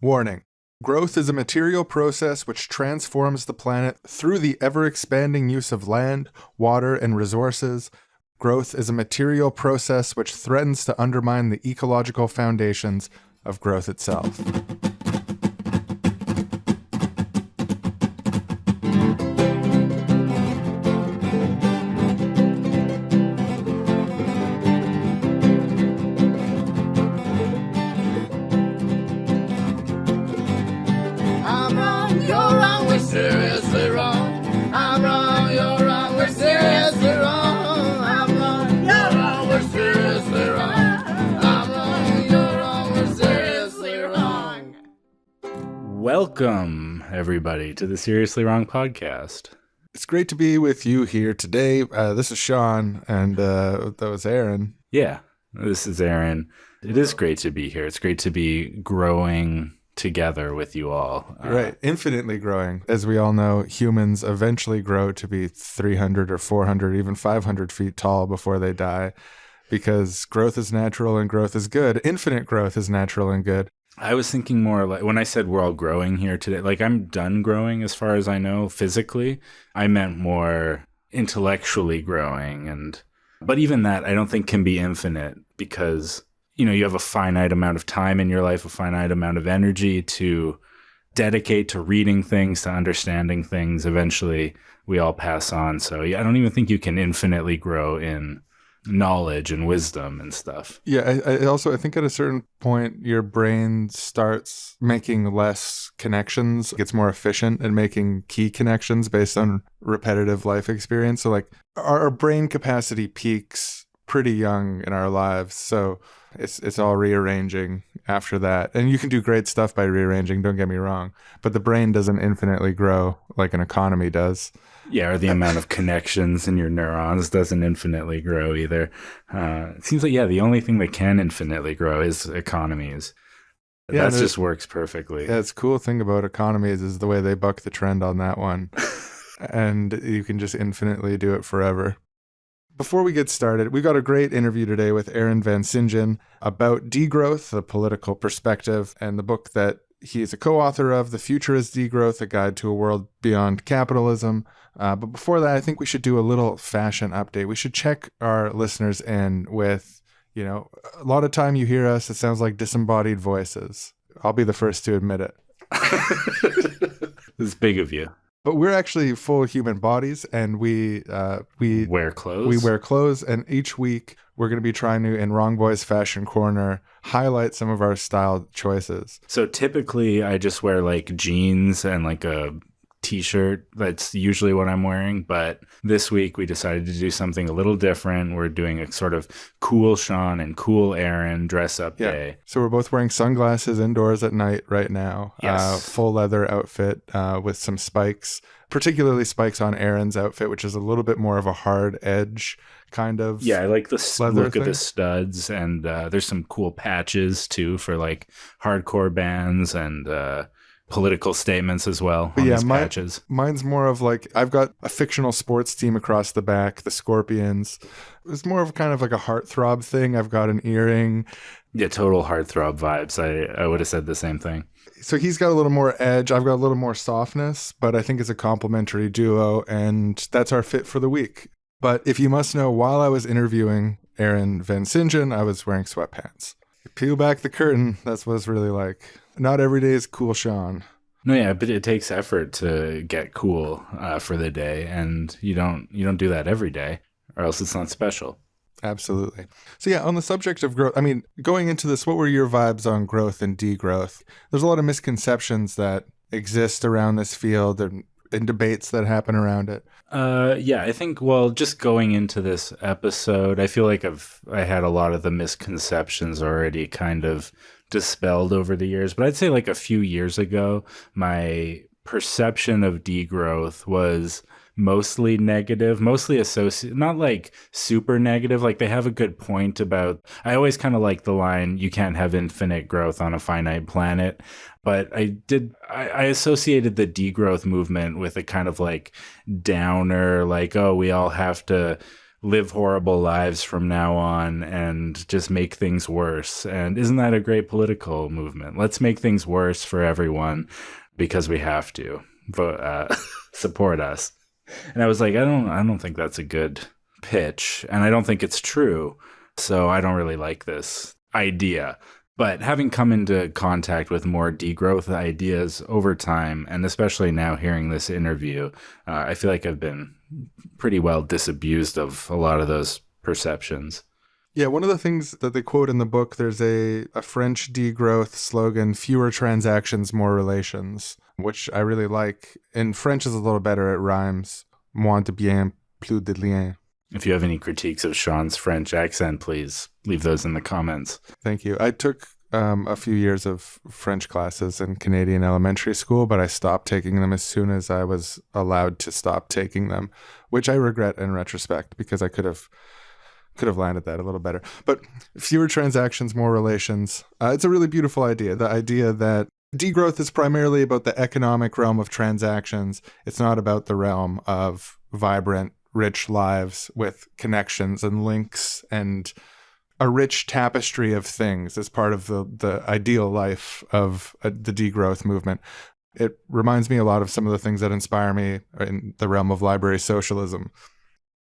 Warning. Growth is a material process which transforms the planet through the ever-expanding use of land, water, and resources. Growth is a material process which threatens to undermine the ecological foundations of growth itself. Welcome, everybody, to the Seriously Wrong podcast. It's great to be with you here today. This is Sean, and that was Aaron. Yeah, this is Aaron. It is great to be here. It's great to be growing together with you all. Right, infinitely growing. As we all know, humans eventually grow to be 300 or 400, even 500 feet tall before they die, because growth is natural and growth is good. Infinite growth is natural and good. I was thinking more like when I said we're all growing here today, like I'm done growing as far as I know physically. I meant more intellectually growing. But even that I don't think can be infinite because, you know, you have a finite amount of time in your life, a finite amount of energy to dedicate to reading things, to understanding things. Eventually we all pass on. So yeah, I don't even think you can infinitely grow in knowledge and wisdom and stuff. Yeah, I think at a certain point your brain starts making less connections, gets more efficient at making key connections based on repetitive life experience. So like our brain capacity peaks pretty young in our lives, so it's all rearranging after that. And you can do great stuff by rearranging, don't get me wrong, but the brain doesn't infinitely grow like an economy does. Yeah, or the amount of connections in your neurons doesn't infinitely grow either. It seems like, the only thing that can infinitely grow is economies. Yeah, that just works perfectly. Yeah, it's a cool thing about economies is the way they buck the trend on that one. And you can just infinitely do it forever. Before we get started, we've got a great interview today with Aaron Vansintjan about degrowth, the political perspective, and the book that he is a co-author of, The Future is Degrowth, A Guide to a World Beyond Capitalism. But before that, I think we should do a little fashion update. We should check our listeners in with, a lot of time you hear us, it sounds like disembodied voices. I'll be the first to admit it. It's big of you. But we're actually full human bodies, and we wear clothes. We wear clothes, and each week we're going to be trying to, in Wrong Boys Fashion Corner, highlight some of our style choices. So typically I just wear like jeans and like a t-shirt. That's usually what I'm wearing. But this week we decided to do something a little different. We're doing a sort of cool Sean and cool Aaron dress up day. So we're both wearing sunglasses indoors at night right now. Yes. Full leather outfit with some spikes, particularly spikes on Aaron's outfit, which is a little bit more of a hard edge kind of. Yeah, I like the look thing. Of the studs, and there's some cool patches too for like hardcore bands and political statements as well on these patches. Mine's more of like, I've got a fictional sports team across the back, the Scorpions. It's more of kind of like a heartthrob thing. I've got an earring. Yeah, total heartthrob vibes. I would have said the same thing. So he's got a little more edge. I've got a little more softness, but I think it's a complementary duo, and that's our fit for the week. But if you must know, while I was interviewing Aaron Vansintjan, I was wearing sweatpants. Peel back the curtain. That's what it's really like. Not every day is cool Sean. No, yeah, but it takes effort to get cool for the day, and you don't do that every day, or else it's not special. Absolutely. So yeah, on the subject of growth, I mean, going into this, what were your vibes on growth and degrowth? There's a lot of misconceptions that exist around this field and debates that happen around it. I think, just going into this episode, I feel like I had a lot of the misconceptions already kind of dispelled over the years. But I'd say like a few years ago, my perception of degrowth was mostly negative, mostly associated, not like super negative. Like they have a good point about, I always kind of like the line, you can't have infinite growth on a finite planet. But I associated the degrowth movement with a kind of like downer, like, oh, we all have to live horrible lives from now on and just make things worse. And isn't that a great political movement? Let's make things worse for everyone because we have to. Support us. And I was like, I don't think that's a good pitch, and I don't think it's true. So I don't really like this idea. But having come into contact with more degrowth ideas over time, and especially now hearing this interview, I feel like I've been pretty well disabused of a lot of those perceptions. Yeah, one of the things that they quote in the book, there's a French degrowth slogan, fewer transactions, more relations, which I really like. In French is a little better, it rhymes. Moins de bien, plus de liens. If you have any critiques of Sean's French accent, please leave those in the comments. Thank you. I took a few years of French classes in Canadian elementary school, but I stopped taking them as soon as I was allowed to stop taking them, which I regret in retrospect because I could have landed that a little better. But fewer transactions, more relations. It's a really beautiful idea. The idea that degrowth is primarily about the economic realm of transactions. It's not about the realm of vibrant, rich lives with connections and links and a rich tapestry of things as part of the ideal life of the degrowth movement. It reminds me a lot of some of the things that inspire me in the realm of library socialism.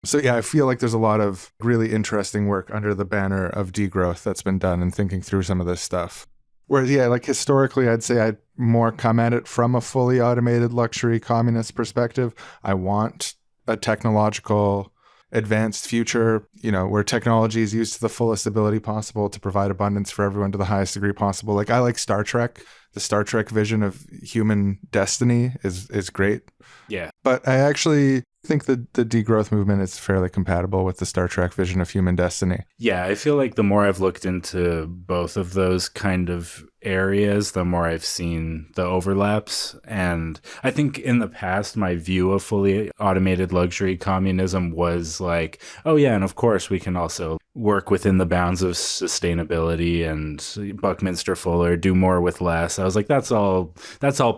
So yeah, I feel like there's a lot of really interesting work under the banner of degrowth that's been done in thinking through some of this stuff. Whereas, yeah, like historically, I'd say I'd more come at it from a fully automated luxury communist perspective. I want a technological advanced future, where technology is used to the fullest ability possible to provide abundance for everyone to the highest degree possible. Like, I like Star Trek. The Star Trek vision of human destiny is great. Yeah. But I actually think that the degrowth movement is fairly compatible with the Star Trek vision of human destiny. Yeah, I feel like the more I've looked into both of those kind of areas, the more I've seen the overlaps. And I think in the past, my view of fully automated luxury communism was like, oh yeah, and of course we can also work within the bounds of sustainability and Buckminster Fuller, do more with less. I was like, that's all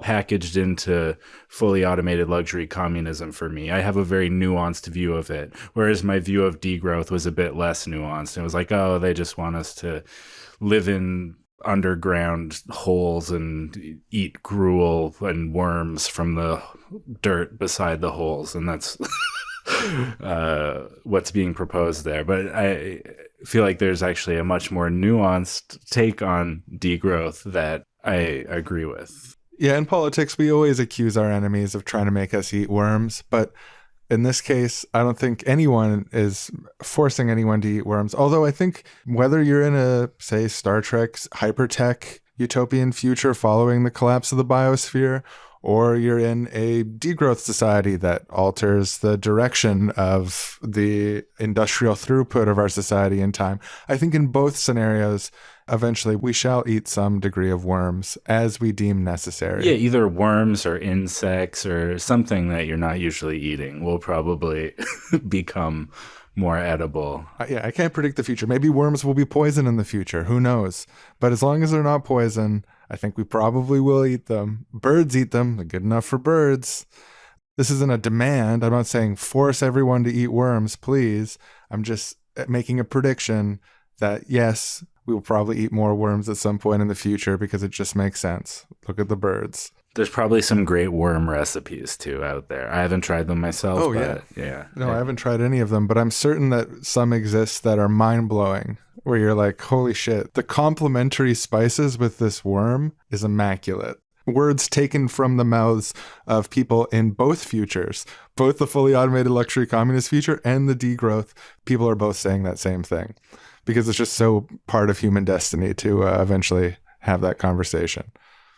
packaged into fully automated luxury communism for me. I have a very nuanced view of it, whereas my view of degrowth was a bit less nuanced. It was like, oh, they just want us to live in underground holes and eat gruel and worms from the dirt beside the holes, and that's what's being proposed there. But I feel like there's actually a much more nuanced take on degrowth that I agree with. Yeah, in politics, we always accuse our enemies of trying to make us eat worms, but in this case, I don't think anyone is forcing anyone to eat worms. Although I think whether you're in a, say, Star Trek's hypertech utopian future following the collapse of the biosphere, or you're in a degrowth society that alters the direction of the industrial throughput of our society in time, I think in both scenarios, eventually we shall eat some degree of worms as we deem necessary. Yeah, either worms or insects or something that you're not usually eating will probably become more edible. Yeah, I can't predict the future. Maybe worms will be poison in the future. Who knows? But as long as they're not poison, I think we probably will eat them. Birds eat them. They're good enough for birds. This isn't a demand. I'm not saying force everyone to eat worms, please. I'm just making a prediction that, yes, we will probably eat more worms at some point in the future because it just makes sense. Look at the birds. There's probably some great worm recipes too out there. I haven't tried them myself. Oh, but yeah. No, I haven't tried any of them, but I'm certain that some exist that are mind-blowing, where you're like, holy shit, the complementary spices with this worm is immaculate. Words taken from the mouths of people in both futures, both the fully automated luxury communist future and the degrowth. People are both saying that same thing because it's just so part of human destiny to eventually have that conversation.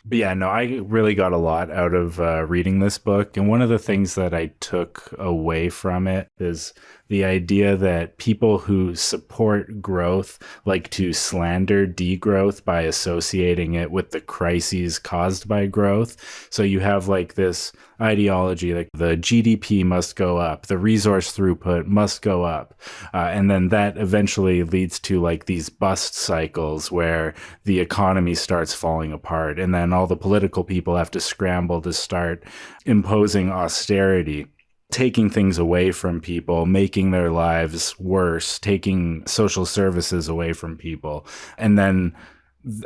But yeah, no, I really got a lot out of reading this book. And one of the things that I took away from it is the idea that people who support growth like to slander degrowth by associating it with the crises caused by growth. So you have like this ideology, like the GDP must go up, the resource throughput must go up. And then that eventually leads to like these bust cycles where the economy starts falling apart. And then all the political people have to scramble to start imposing austerity taking things away from people, making their lives worse, taking social services away from people, and then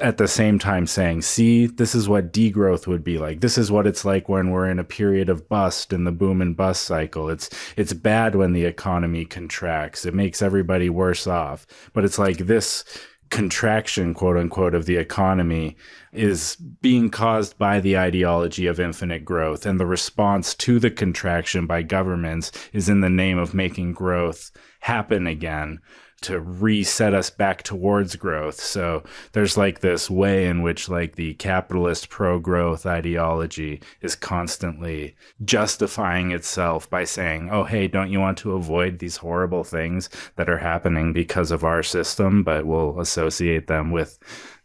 at the same time saying, see, this is what degrowth would be like. This is what it's like when we're in a period of bust in the boom and bust cycle. It's bad when the economy contracts. It makes everybody worse off. But it's like this contraction, quote unquote, of the economy is being caused by the ideology of infinite growth. And the response to the contraction by governments is in the name of making growth happen again, to reset us back towards growth. So there's like this way in which like the capitalist pro-growth ideology is constantly justifying itself by saying, oh, hey, don't you want to avoid these horrible things that are happening because of our system? But we'll associate them with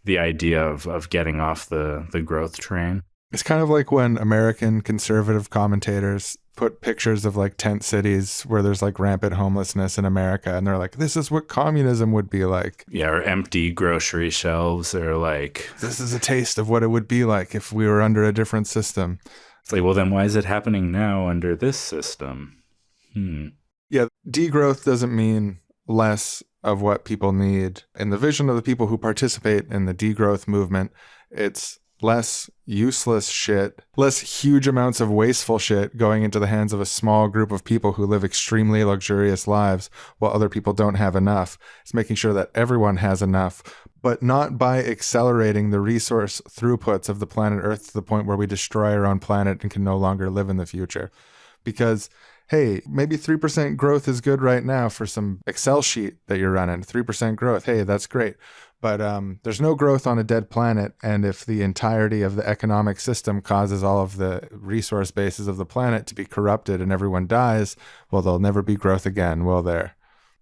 the idea of getting off the growth train. It's kind of like when American conservative commentators put pictures of like tent cities where there's like rampant homelessness in America, and they're like, this is what communism would be like. Yeah, or empty grocery shelves, or like, this is a taste of what it would be like if we were under a different system. It's like, well, then why is it happening now under this system? Yeah, degrowth doesn't mean less of what people need. In the vision of the people who participate in the degrowth movement, it's less useless shit, less huge amounts of wasteful shit going into the hands of a small group of people who live extremely luxurious lives while other people don't have enough. It's making sure that everyone has enough, but not by accelerating the resource throughputs of the planet Earth to the point where we destroy our own planet and can no longer live in the future. Because hey, maybe 3% growth is good right now for some Excel sheet that you're running. 3% growth, hey, that's great. But there's no growth on a dead planet, and if the entirety of the economic system causes all of the resource bases of the planet to be corrupted and everyone dies, well, there'll never be growth again, will there?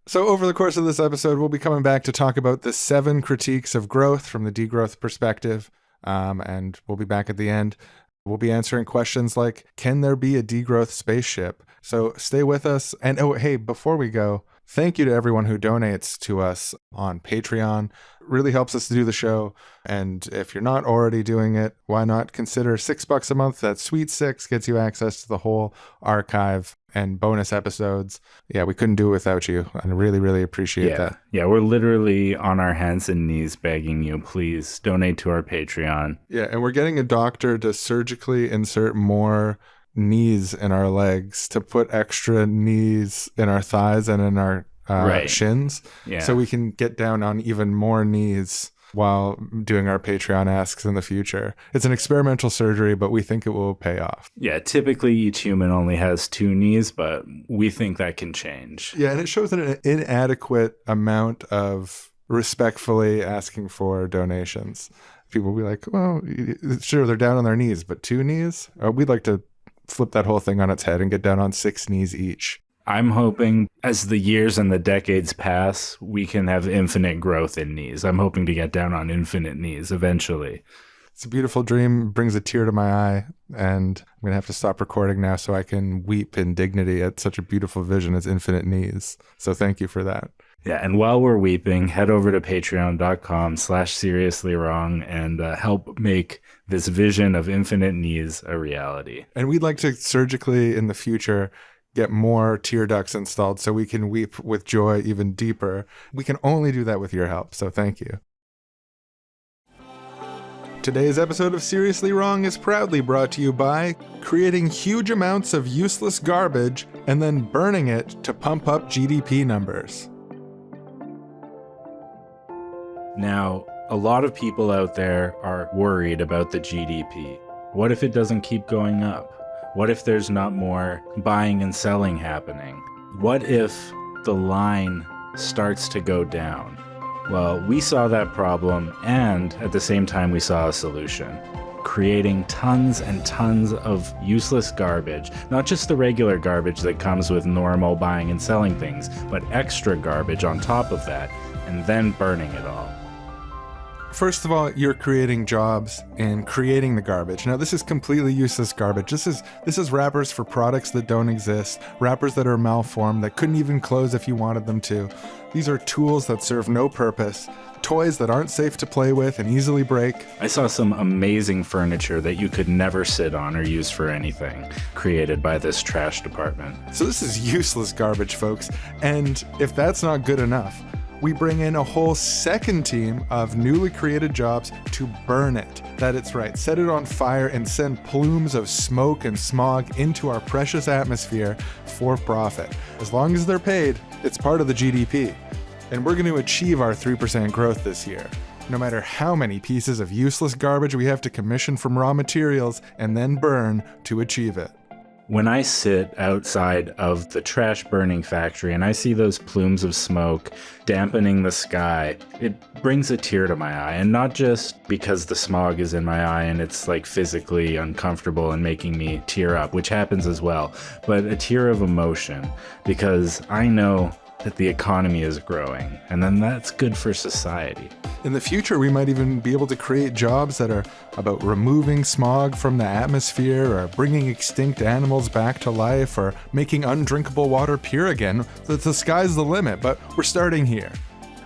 So over the course of this episode, we'll be coming back to talk about the 7 critiques of growth from the degrowth perspective, and we'll be back at the end. We'll be answering questions like, can there be a degrowth spaceship? So stay with us. And oh, hey, before we go, thank you to everyone who donates to us on Patreon. It really helps us to do the show. And if you're not already doing it, why not consider $6 a month? That sweet 6 gets you access to the whole archive and bonus episodes. Yeah, we couldn't do it without you. I really, really appreciate that. Yeah, we're literally on our hands and knees begging you, please donate to our Patreon. Yeah, and we're getting a doctor to surgically insert more knees in our legs, to put extra knees in our thighs and in our shins, so we can get down on even more knees while doing our Patreon asks in the future. It's an experimental surgery, but we think it will pay off. Yeah, typically each human only has 2 knees, but we think that can change. Yeah, and it shows an inadequate amount of respectfully asking for donations. People will be like, well, sure, they're down on their knees, but 2 knees? We'd like to flip that whole thing on its head and get down on 6 knees each. I'm hoping as the years and the decades pass, we can have infinite growth in knees. I'm hoping to get down on infinite knees eventually. It's a beautiful dream. It brings a tear to my eye, and I'm going to have to stop recording now so I can weep in dignity at such a beautiful vision as infinite knees. So thank you for that. Yeah, and while we're weeping, head over to patreon.com/seriouslywrong and help make this vision of infinite knees a reality. And we'd like to surgically, in the future, get more tear ducts installed so we can weep with joy even deeper. We can only do that with your help, so thank you. Today's episode of Seriously Wrong is proudly brought to you by creating huge amounts of useless garbage and then burning it to pump up GDP numbers. Now, a lot of people out there are worried about the GDP. What if it doesn't keep going up? What if there's not more buying and selling happening? What if the line starts to go down? Well, we saw that problem, and at the same time we saw a solution. Creating tons and tons of useless garbage, not just the regular garbage that comes with normal buying and selling things, but extra garbage on top of that, and then burning it all. First of all, you're creating jobs in creating the garbage. Now, this is completely useless garbage. This is wrappers for products that don't exist, wrappers that are malformed, that couldn't even close if you wanted them to. These are tools that serve no purpose. toys that aren't safe to play with and easily break. I saw some amazing furniture that you could never sit on or use for anything, created by this trash department. So this is useless garbage, folks. And if that's not good enough, we bring in a whole second team of newly created jobs to burn it. That's right, set it on fire and send plumes of smoke and smog into our precious atmosphere for profit. As long as they're paid, it's part of the GDP. And we're going to achieve our 3% growth this year, no matter how many pieces of useless garbage we have to commission from raw materials and then burn to achieve it. When I sit outside of the trash burning factory and I see those plumes of smoke dampening the sky, it brings a tear to my eye. And not just because the smog is in my eye and it's like physically uncomfortable and making me tear up, which happens as well, but a tear of emotion because I know that the economy is growing, and then that's good for society. In the future, we might even be able to create jobs that are about removing smog from the atmosphere, or bringing extinct animals back to life, or making undrinkable water pure again. The sky's the limit, but we're starting here.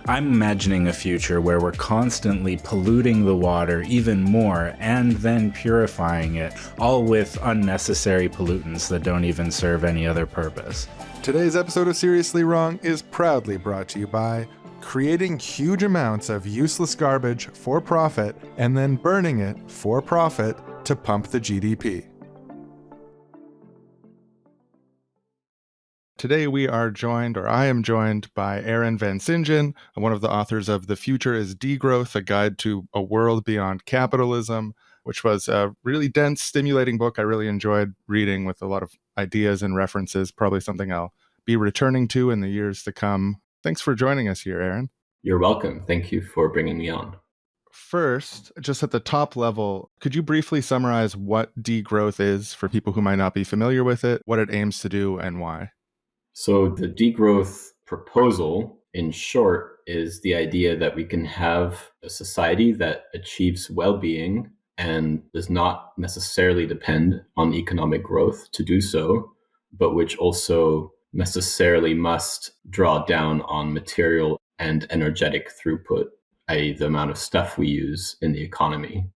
I'm imagining a future where we're constantly polluting the water even more and then purifying it, all with unnecessary pollutants that don't even serve any other purpose. Today's episode of Seriously Wrong is proudly brought to you by creating huge amounts of useless garbage for profit and then burning it for profit to pump the GDP. Today we are joined, or I am joined, by Aaron Vansintjan, one of the authors of The Future is Degrowth, a guide to a world beyond capitalism, which was a really dense, stimulating book I really enjoyed reading with a lot of ideas and references, probably something I'll be returning to in the years to come. Thanks for joining us here, Aaron. You're welcome. Thank you for bringing me on. First, just at the top level, could you briefly summarize what degrowth is for people who might not be familiar with it, what it aims to do, and why? So the degrowth proposal, in short, is the idea that we can have a society that achieves well-being and does not necessarily depend on economic growth to do so, but which also necessarily must draw down on material and energetic throughput, i.e. the amount of stuff we use in the economy.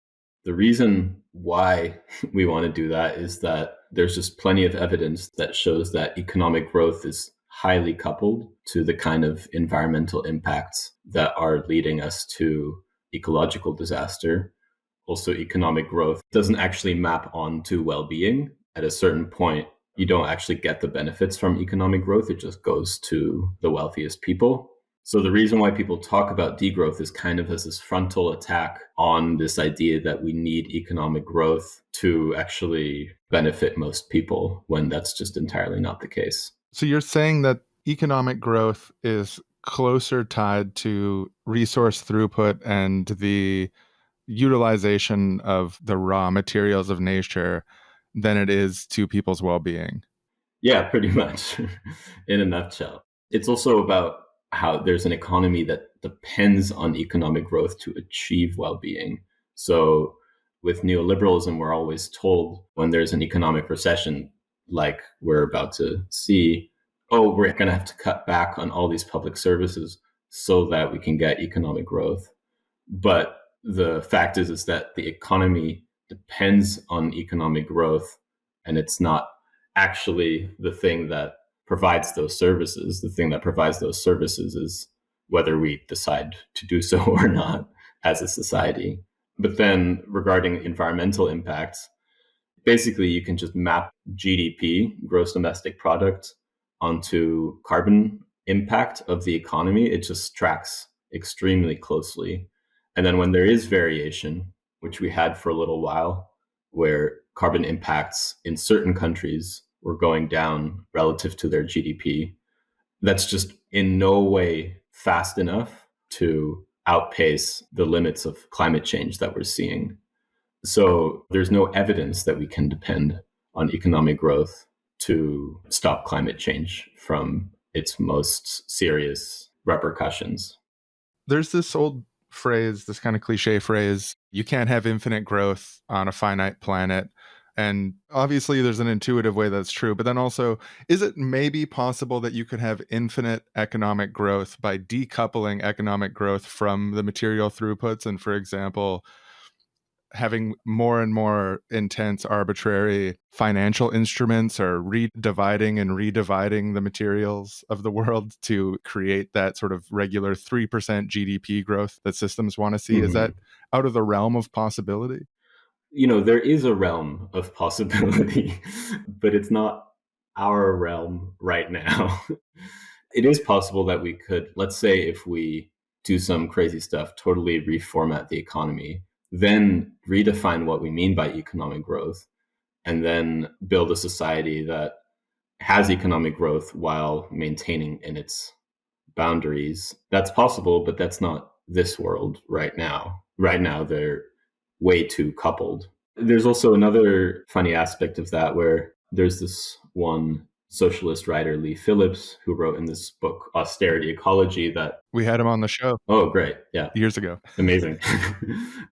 The reason why we want to do that is that there's just plenty of evidence that shows that economic growth is highly coupled to the kind of environmental impacts that are leading us to ecological disaster. Also, economic growth doesn't actually map onto well-being. At a certain point, you don't actually get the benefits from economic growth. It just goes to the wealthiest people. So the reason why people talk about degrowth is kind of as this frontal attack on this idea that we need economic growth to actually benefit most people, when that's just entirely not the case. So you're saying that economic growth is closer tied to resource throughput and the utilization of the raw materials of nature than it is to people's well-being. Yeah, pretty much, in a nutshell. It's also about how there's an economy that depends on economic growth to achieve well-being. So with neoliberalism, we're always told when there's an economic recession, like we're about to see, oh, we're going to have to cut back on all these public services so that we can get economic growth. But the fact is that the economy depends on economic growth, and it's not actually the thing that provides those services. The thing that provides those services is whether we decide to do so or not as a society. But then regarding environmental impacts, basically you can just map GDP, gross domestic product, onto carbon impact of the economy. It just tracks extremely closely. And then when there is variation, which we had for a little while, where carbon impacts in certain countries were going down relative to their GDP, that's just in no way fast enough to outpace the limits of climate change that we're seeing. So there's no evidence that we can depend on economic growth to stop climate change from its most serious repercussions. There's this old phrase, this kind of cliche phrase, you can't have infinite growth on a finite planet. And obviously there's an intuitive way that's true, but then also, is it maybe possible that you could have infinite economic growth by decoupling economic growth from the material throughputs and, for example, having more and more intense arbitrary financial instruments, or redividing and redividing the materials of the world to create that sort of regular 3% GDP growth that systems want to see? Is that out of the realm of possibility? There is a realm of possibility, but it's not our realm right now. It is possible that we could, let's say, if we do some crazy stuff, totally reformat the economy, then redefine what we mean by economic growth, and then build a society that has economic growth while maintaining in its boundaries. That's possible, but that's not this world right now. Right now, they're way too coupled. There's also another funny aspect of that, where there's this one socialist writer, Lee Phillips, who wrote in this book, Austerity Ecology, that... We had him on the show. Oh, great. Yeah. Years ago. Amazing.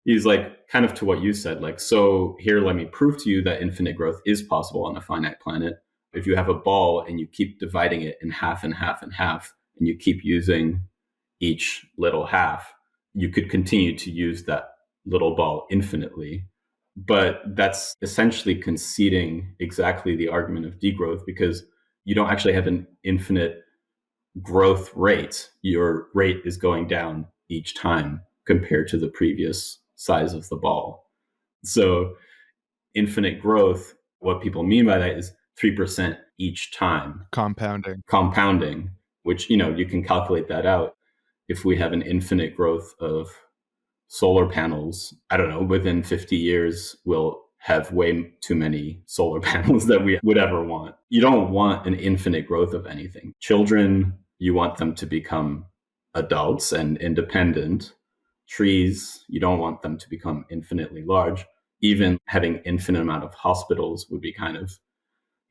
He's like, kind of to what you said, like, so here, let me prove to you that infinite growth is possible on a finite planet. If you have a ball and you keep dividing it in half and half and half, and you keep using each little half, you could continue to use that little ball infinitely. But that's essentially conceding exactly the argument of degrowth, because you don't actually have an infinite growth rate. Your rate is going down each time compared to the previous size of the ball. So infinite growth, what people mean by that is 3% each time. Compounding, which, you can calculate that out. If we have an infinite growth of solar panels, I don't know, within 50 years, we'll have way too many solar panels that we would ever want. You don't want an infinite growth of anything. Children, you want them to become adults and independent. Trees, you don't want them to become infinitely large. Even having infinite amount of hospitals would be kind of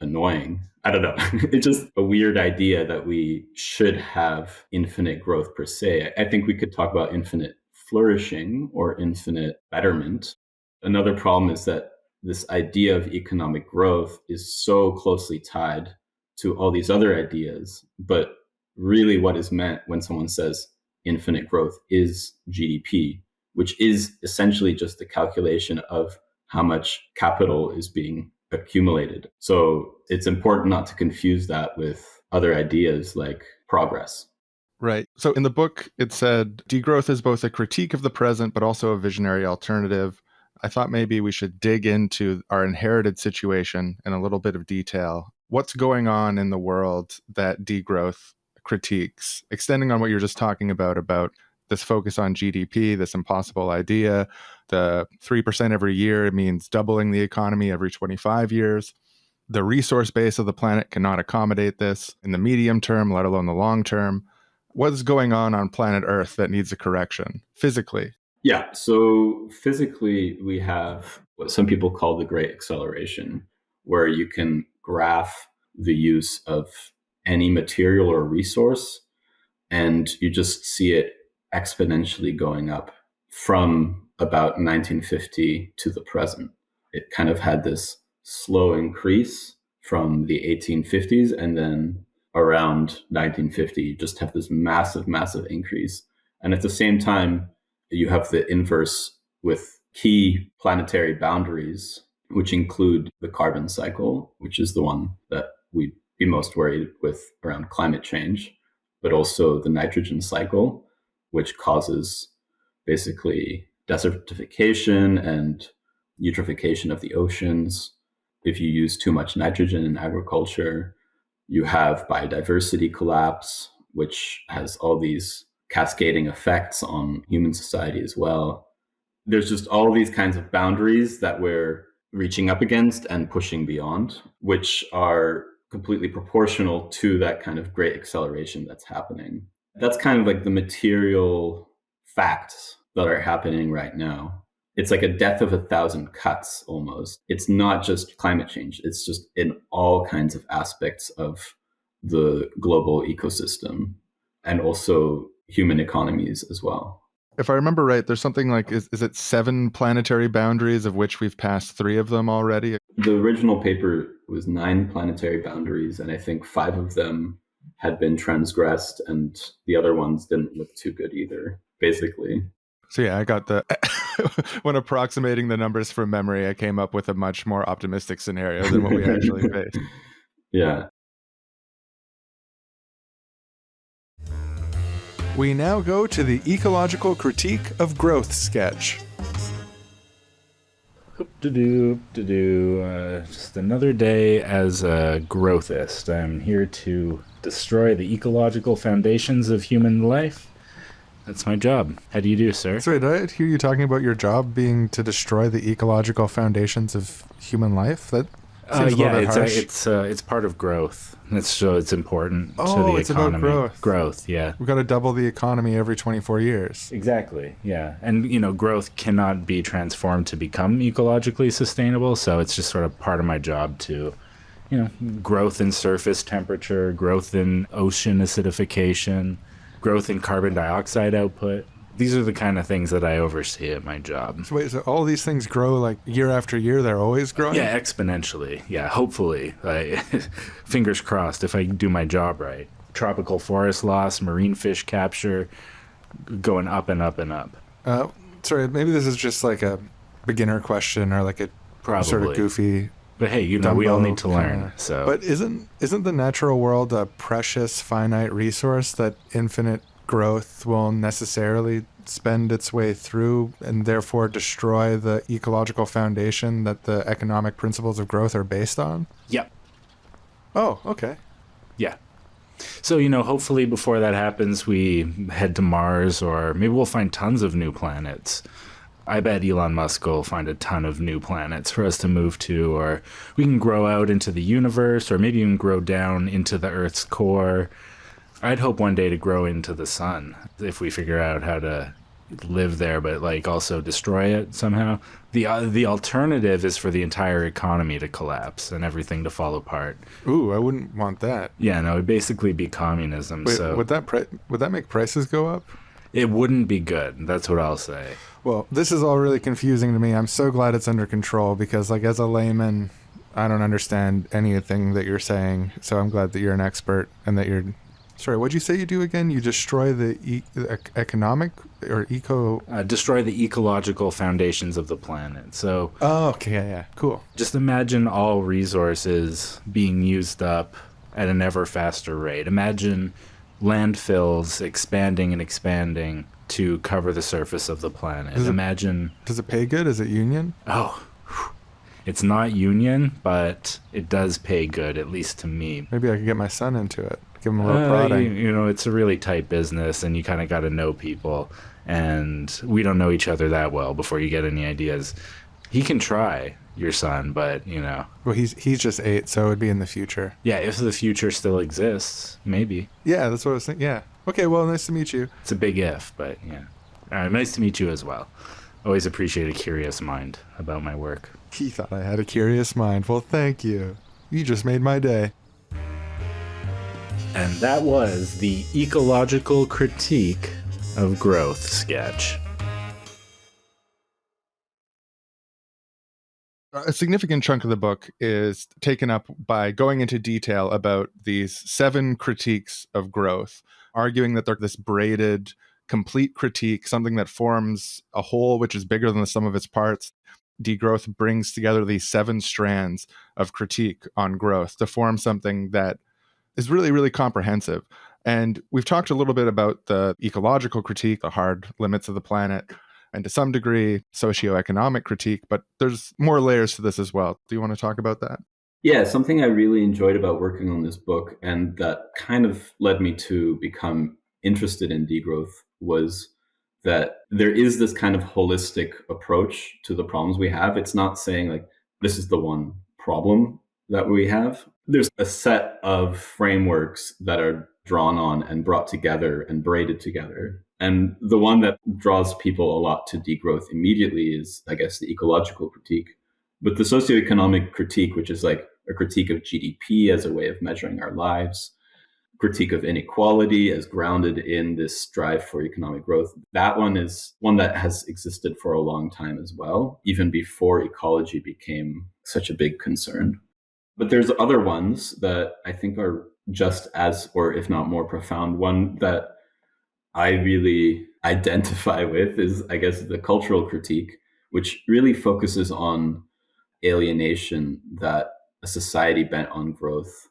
annoying. I don't know. It's just a weird idea that we should have infinite growth per se. I think we could talk about infinite flourishing or infinite betterment. Another problem is that this idea of economic growth is so closely tied to all these other ideas. But really what is meant when someone says infinite growth is GDP, which is essentially just the calculation of how much capital is being accumulated. So it's important not to confuse that with other ideas like progress. Right. So in the book, it said degrowth is both a critique of the present, but also a visionary alternative. I thought maybe we should dig into our inherited situation in a little bit of detail. What's going on in the world that degrowth critiques, extending on what you're just talking about this focus on GDP, this impossible idea, the 3% every year means doubling the economy every 25 years. The resource base of the planet cannot accommodate this in the medium term, let alone the long term. What is going on planet Earth that needs a correction physically? Yeah, so physically, we have what some people call the Great Acceleration, where you can graph the use of any material or resource, and you just see it exponentially going up from about 1950 to the present. It kind of had this slow increase from the 1850s, and then around 1950, you just have this massive, massive increase. And at the same time, you have the inverse with key planetary boundaries, which include the carbon cycle, which is the one that we'd be most worried with around climate change, but also the nitrogen cycle, which causes basically desertification and eutrophication of the oceans. If you use too much nitrogen in agriculture, you have biodiversity collapse, which has all these cascading effects on human society as well. There's just all these kinds of boundaries that we're reaching up against and pushing beyond, which are completely proportional to that kind of great acceleration that's happening. That's kind of like the material facts that are happening right now. It's like a death of 1,000 cuts almost. It's not just climate change. It's just in all kinds of aspects of the global ecosystem and also human economies as well. If I remember right, there's something like, is it 7 planetary boundaries, of which we've passed 3 of them already? The original paper was 9 planetary boundaries, and I think 5 of them had been transgressed, and the other ones didn't look too good either, basically. So yeah, I got the, when approximating the numbers from memory, I came up with a much more optimistic scenario than what we actually faced. Yeah. We now go to the Ecological Critique of Growth sketch. Just another day as a growthist. I'm here to destroy the ecological foundations of human life. That's my job. How do you do, sir? Sorry, did I hear you talking about your job being to destroy the ecological foundations of human life? That seems a little bit harsh. It's part of growth. So it's important to the it's economy. About growth. Growth, yeah. We've got to double the economy every 24 years. Exactly, yeah. And, growth cannot be transformed to become ecologically sustainable, so it's just sort of part of my job to, growth in surface temperature, growth in ocean acidification, growth in carbon dioxide output. These are the kind of things that I oversee at my job. So wait, so all these things grow like year after year? They're always growing? Yeah, exponentially. Yeah, hopefully. Fingers crossed if I do my job right. Tropical forest loss, marine fish capture, going up and up and up. Sorry, maybe this is just like a beginner question or like a Probably. sort of goofy... But hey, we all need to learn. So. But isn't the natural world a precious, finite resource that infinite growth will necessarily spend its way through and therefore destroy the ecological foundation that the economic principles of growth are based on? Yep. Oh, okay. Yeah. So, hopefully before that happens, we head to Mars, or maybe we'll find tons of new planets. I bet Elon Musk will find a ton of new planets for us to move to, or we can grow out into the universe, or maybe even grow down into the Earth's core. I'd hope one day to grow into the sun if we figure out how to live there, but also destroy it somehow. The alternative is for the entire economy to collapse and everything to fall apart. Ooh, I wouldn't want that. Yeah, no, it'd basically be communism. Wait, so would that make prices go up? It wouldn't be good. That's what I'll say. Well, this is all really confusing to me. I'm so glad it's under control because, as a layman, I don't understand anything that you're saying. So I'm glad that you're an expert and that you're... Sorry, what'd you say you do again? You destroy the economic or eco... Destroy the ecological foundations of the planet. So... Oh, okay, yeah, cool. Just imagine all resources being used up at an ever faster rate. Imagine landfills expanding and expanding to cover the surface of the planet. Does it pay good? Is it union? Oh, it's not union, but it does pay good, at least to me. Maybe I could get my son into it. Give him a little prodding. It's a really tight business, and you kind of got to know people. And we don't know each other that well before you get any ideas. He can try, your son, but, Well, he's just 8, so it would be in the future. Yeah, if the future still exists, maybe. Yeah, that's what I was thinking. Yeah. Okay, well, nice to meet you. It's a big if, but yeah. Nice to meet you as well. Always appreciate a curious mind about my work. He thought I had a curious mind. Well, thank you. You just made my day. And that was the Ecological Critique of Growth sketch. A significant chunk of the book is taken up by going into detail about these 7 critiques of growth, arguing that they're this braided, complete critique, something that forms a whole which is bigger than the sum of its parts. Degrowth brings together these 7 strands of critique on growth to form something that is really, really comprehensive. And we've talked a little bit about the ecological critique, the hard limits of the planet, and to some degree, socio-economic critique, but there's more layers to this as well. Do you want to talk about that? Yeah, something I really enjoyed about working on this book, and that kind of led me to become interested in degrowth, was that there is this kind of holistic approach to the problems we have. It's not saying this is the one problem that we have. There's a set of frameworks that are drawn on and brought together and braided together. And the one that draws people a lot to degrowth immediately is, I guess, the ecological critique. But the socioeconomic critique, which is a critique of GDP as a way of measuring our lives, critique of inequality as grounded in this strive for economic growth. That one is one that has existed for a long time as well, even before ecology became such a big concern. But there's other ones that I think are just as, or if not more profound. One that I really identify with is, I guess, the cultural critique, which really focuses on alienation that a society bent on growth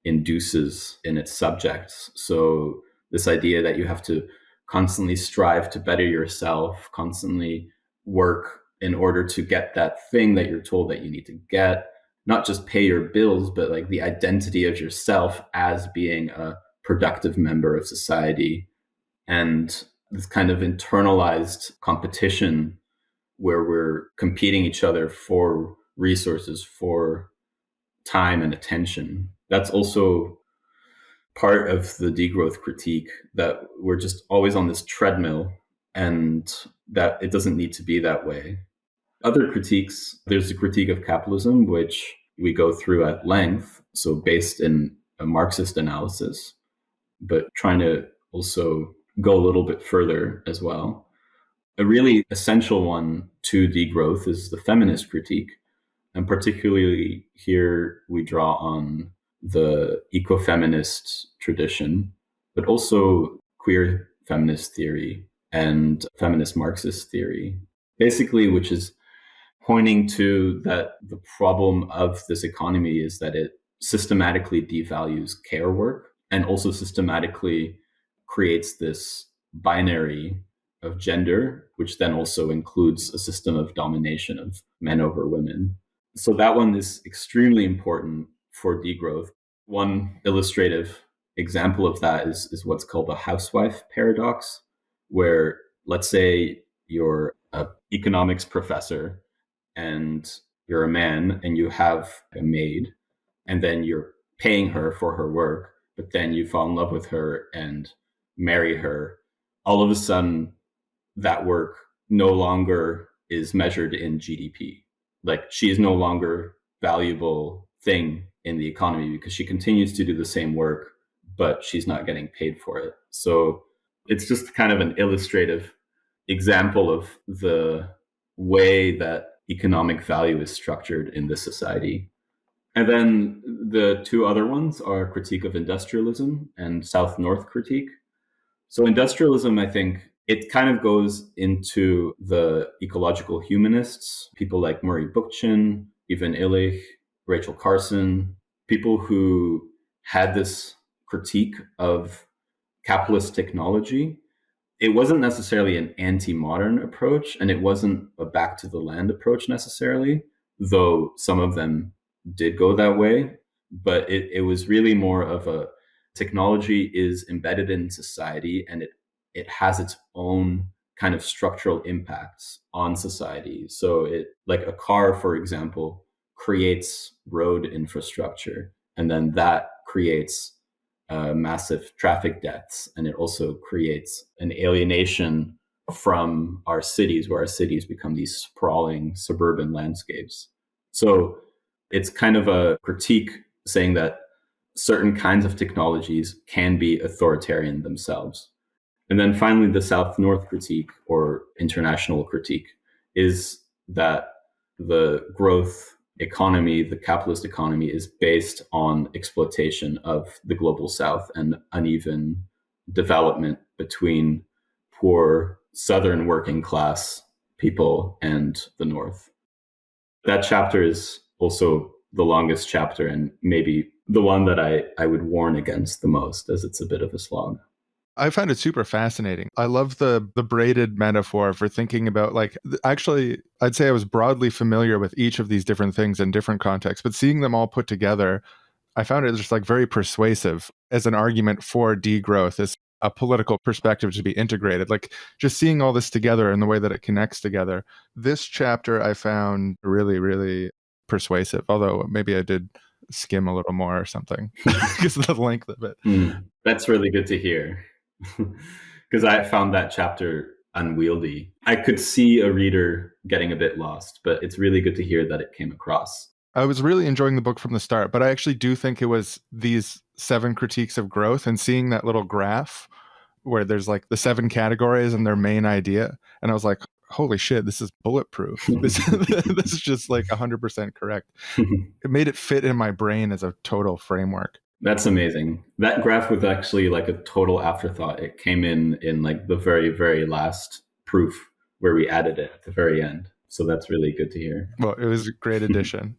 induces in its subjects. So this idea that you have to constantly strive to better yourself, constantly work in order to get that thing that you're told that you need to get, not just pay your bills, but like the identity of yourself as being a productive member of society. And this kind of internalized competition where we're competing each other for resources, for time and attention. That's also part of the degrowth critique, that we're just always on this treadmill and that it doesn't need to be that way. Other critiques, there's a critique of capitalism, which we go through at length, so based in a Marxist analysis, but trying to also go a little bit further as well. A really essential one to degrowth is the feminist critique. And particularly here, we draw on the ecofeminist tradition, but also queer feminist theory and feminist Marxist theory, basically, which is pointing to that the problem of this economy is that it systematically devalues care work and also systematically creates this binary of gender, which then also includes a system of domination of men over women. So that one is extremely important for degrowth. One illustrative example of that is what's called the housewife paradox, where let's say you're an economics professor and you're a man and you have a maid, and then you're paying her for her work, but then you fall in love with her and marry her. All of a sudden, that work no longer is measured in GDP. Like, she is no longer valuable thing in the economy because she continues to do the same work, but she's not getting paid for it. So it's just kind of an illustrative example of the way that economic value is structured in this society. And then the two other ones are critique of industrialism and South-North critique. So industrialism, I think, it kind of goes into the ecological humanists, people like Murray Bookchin, Ivan Illich, Rachel Carson, people who had this critique of capitalist technology. It wasn't necessarily an anti-modern approach, and it wasn't a back to the land approach necessarily, though some of them did go that way. But it was really more of a technology is embedded in society, and it has its own kind of structural impacts on society. So it, like a car, for example, creates road infrastructure, and then that creates massive traffic deaths. And it also creates an alienation from our cities, where our cities become these sprawling suburban landscapes. So it's kind of a critique saying that certain kinds of technologies can be authoritarian themselves. And then finally, the South-North critique or international critique is that the growth economy, the capitalist economy, is based on exploitation of the global South and uneven development between poor Southern working class people and the North. That chapter is also the longest chapter and maybe the one that I would warn against the most, as it's a bit of a slog. I find it super fascinating. I love the braided metaphor for thinking about, like, actually, I'd say I was broadly familiar with each of these different things in different contexts, but seeing them all put together, I found it just like very persuasive as an argument for degrowth, as a political perspective to be integrated. Like, just seeing all this together and the way that it connects together. This chapter I found really, really persuasive, although maybe I did skim a little more or something because of the length of it. That's really good to hear. Because I found that chapter unwieldy. I could see a reader getting a bit lost, but it's really good to hear that it came across. I was really enjoying the book from the start, but I actually do think it was these 7 critiques of growth and seeing that little graph where there's like the 7 categories and their main idea. And I was like, holy shit, this is bulletproof. This is just like 100% correct. It made it fit in my brain as a total framework. That's amazing. That graph was actually like a total afterthought. It came in like the very, very last proof where we added it at the very end. So that's really good to hear. Well, it was a great addition.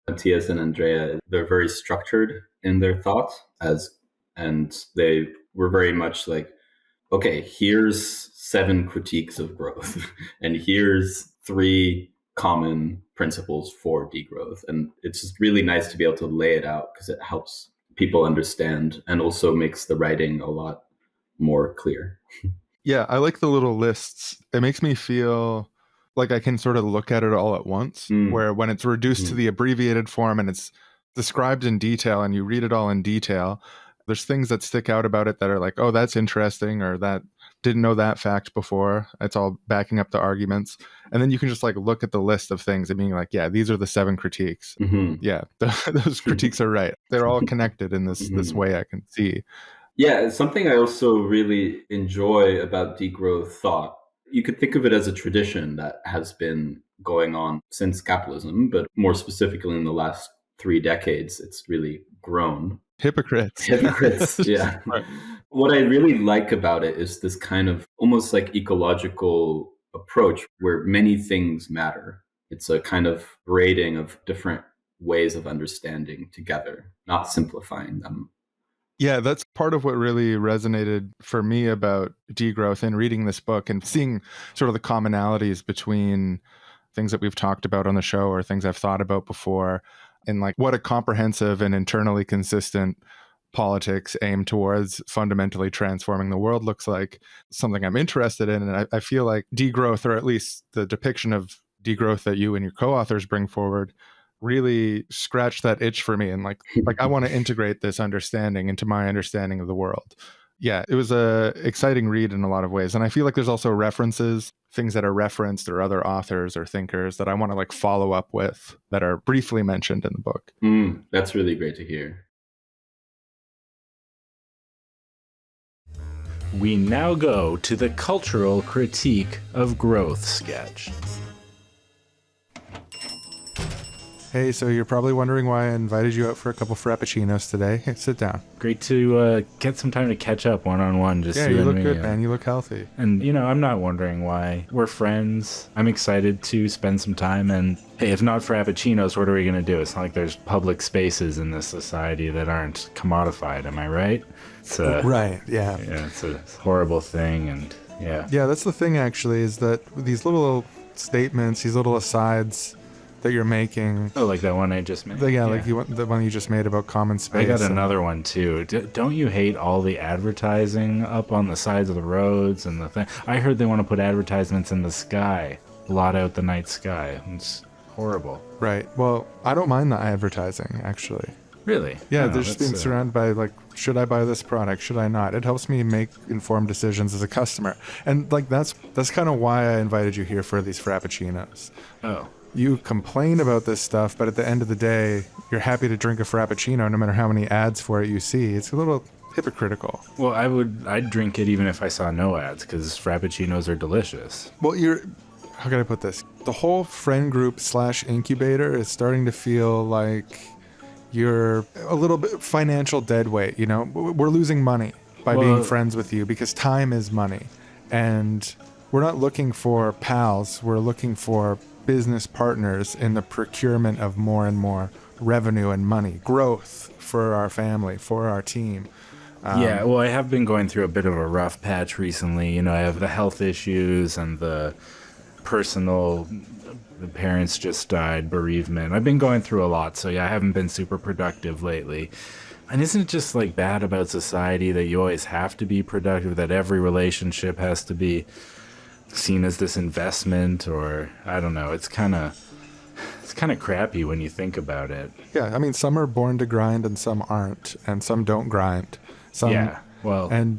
Matthias and Andrea, they're very structured in their thoughts and they were very much like, okay, here's 7 critiques of growth and here's 3 common principles for degrowth. And it's just really nice to be able to lay it out because it helps people understand and also makes the writing a lot more clear. Yeah, I like the little lists. It makes me feel like I can sort of look at it all at once, where when it's reduced to the abbreviated form and it's described in detail and you read it all in detail, there's things that stick out about it that are like, oh, that's interesting, or that didn't know that fact before. It's all backing up the arguments. And then you can just like look at the list of things and being like, yeah, these are the 7 critiques. Yeah, those critiques are right. They're all connected in this way I can see. Yeah, it's something I also really enjoy about degrowth thought. You could think of it as a tradition that has been going on since capitalism, but more specifically in the last 3 decades, it's really grown. Hypocrites, yeah. Right. What I really like about it is this kind of almost like ecological approach where many things matter. It's a kind of braiding of different ways of understanding together, not simplifying them. Yeah, that's part of what really resonated for me about degrowth in reading this book and seeing sort of the commonalities between things that we've talked about on the show or things I've thought about before, and like what a comprehensive and internally consistent politics aimed towards fundamentally transforming the world looks like. Something I'm interested in. And I feel like degrowth, or at least the depiction of degrowth that you and your co-authors bring forward, really scratched that itch for me. And like I want to integrate this understanding into my understanding of the world. Yeah, it was a exciting read in a lot of ways. And I feel like there's also references, things that are referenced, or other authors or thinkers that I want to like follow up with that are briefly mentioned in the book. That's really great to hear. We now go to the cultural critique of growth sketch. Hey, so you're probably wondering why I invited you out for a couple frappuccinos today. Hey, sit down. Great to get some time to catch up one-on-one. Just yeah, you look good, man. You look healthy. And, you know, I'm not wondering why. We're friends. I'm excited to spend some time. And, hey, if not frappuccinos, what are we going to do? It's not like there's public spaces in this society that aren't commodified. Am I right? Right, yeah. Yeah, it's a horrible thing. And, yeah. Yeah, that's the thing, actually, is that these little statements, these little asides that you're making. Oh, like that one I just made? Yeah, like the one you just made about common space. I got another one too. Don't you hate all the advertising up on the sides of the roads and the thing? I heard they want to put advertisements in the sky, blot out the night sky. It's horrible. Right. Well, I don't mind the advertising, actually. Really? Yeah, they're just being surrounded by like, should I buy this product? Should I not? It helps me make informed decisions as a customer. And like that's kind of why I invited you here for these frappuccinos. Oh. You complain about this stuff, but at the end of the day, you're happy to drink a frappuccino no matter how many ads for it you see. It's a little hypocritical. Well, I'd drink it even if I saw no ads, because frappuccinos are delicious. Well, how can I put this? The whole friend group / incubator is starting to feel like you're a little bit financial deadweight, you know? We're losing money by being friends with you because time is money. And we're not looking for pals. We're looking for business partners in the procurement of more and more revenue and money, growth for our family, for our team. Yeah, well, I have been going through a bit of a rough patch recently. You know, I have the health issues and the parents just died, bereavement. I've been going through a lot, so yeah, I haven't been super productive lately. And isn't it just like bad about society that you always have to be productive, that every relationship has to be seen as this investment, or I don't know, it's kind of crappy when you think about it. Yeah, I mean, some are born to grind and some aren't, and some don't grind. Yeah, well, and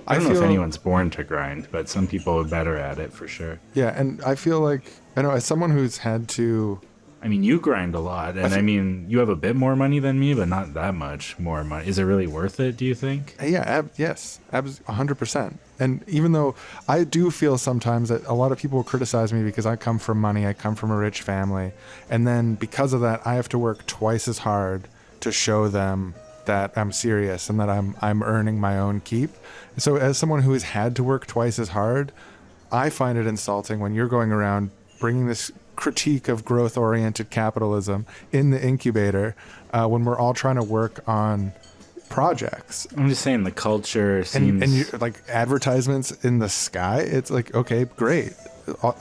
I don't know if anyone's born to grind, but some people are better at it for sure. Yeah, and I feel like, I know, as someone who's had to I mean, you grind a lot, and I mean, you have a bit more money than me, but not that much more money. Is it really worth it, do you think? Yeah, yes, 100%. And even though I do feel sometimes that a lot of people criticize me because I come from money, I come from a rich family, and then because of that, I have to work twice as hard to show them that I'm serious and that I'm earning my own keep. So as someone who has had to work twice as hard, I find it insulting when you're going around bringing this critique of growth-oriented capitalism in the incubator when we're all trying to work on projects. I'm just saying the culture seems... And you, like advertisements in the sky, it's like, okay, great.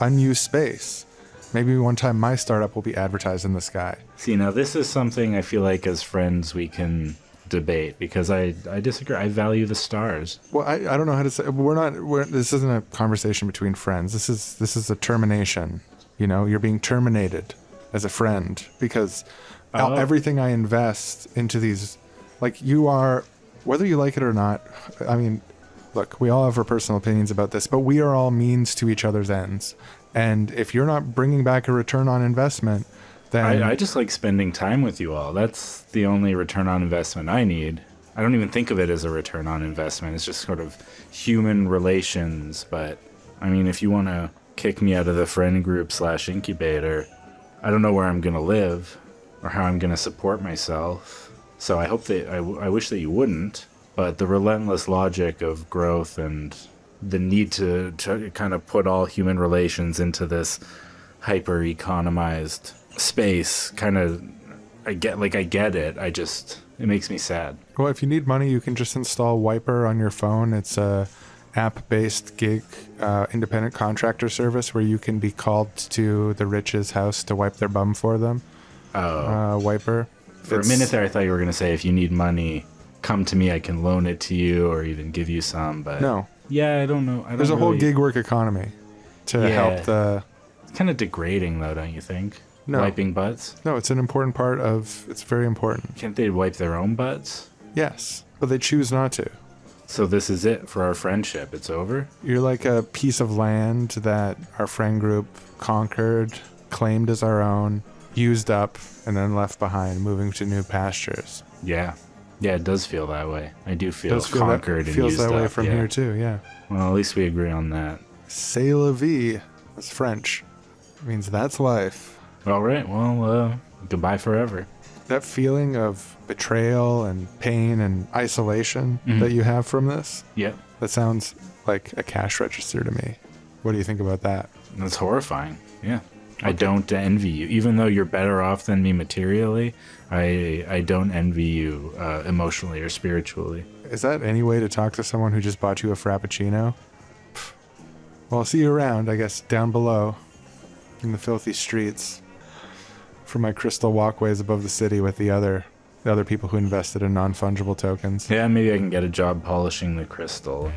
Unused space. Maybe one time my startup will be advertised in the sky. See, now this is something I feel like as friends we can debate, because I disagree. I value the stars. Well, I don't know how to say. This isn't a conversation between friends. This is a termination. You know, you're being terminated as a friend because everything I invest into these, like you are, whether you like it or not. I mean, look, we all have our personal opinions about this, but we are all means to each other's ends. And if you're not bringing back a return on investment, then I just like spending time with you all. That's the only return on investment I need. I don't even think of it as a return on investment. It's just sort of human relations. But I mean, if you want to kick me out of the friend group / incubator, I don't know where I'm going to live or how I'm going to support myself. So I hope that I wish that you wouldn't. But the relentless logic of growth and the need to kind of put all human relations into this hyper-economized space, kind of, I get it. It makes me sad. Well, if you need money, you can just install Wiper on your phone. It's a app-based gig independent contractor service where you can be called to the rich's house to wipe their bum for them. Wiper. For a minute there, I thought you were going to say, if you need money, come to me, I can loan it to you or even give you some, but... No. Yeah, I don't know. There's a whole gig work economy to help the... It's kind of degrading, though, don't you think? No. Wiping butts? No, it's an important part of... It's very important. Can't they wipe their own butts? Yes, but they choose not to. So this is it for our friendship. It's over? You're like a piece of land that our friend group conquered, claimed as our own, used up, and then left behind, moving to new pastures. Yeah. Yeah, it does feel that way. I do feel conquered and feels used up. Feels that way from here too, yeah. Well, at least we agree on that. C'est la vie. That's French. It means that's life. All right, well, goodbye forever. That feeling of betrayal and pain and isolation that you have from this, that sounds like a cash register to me. What do you think about that? That's horrifying, yeah. Okay. I don't envy you. Even though you're better off than me materially, I don't envy you emotionally or spiritually. Is that any way to talk to someone who just bought you a Frappuccino? Well, I'll see you around, I guess, down below in the filthy streets for my crystal walkways above the city with the other people who invested in non-fungible tokens. Yeah, maybe I can get a job polishing the crystal.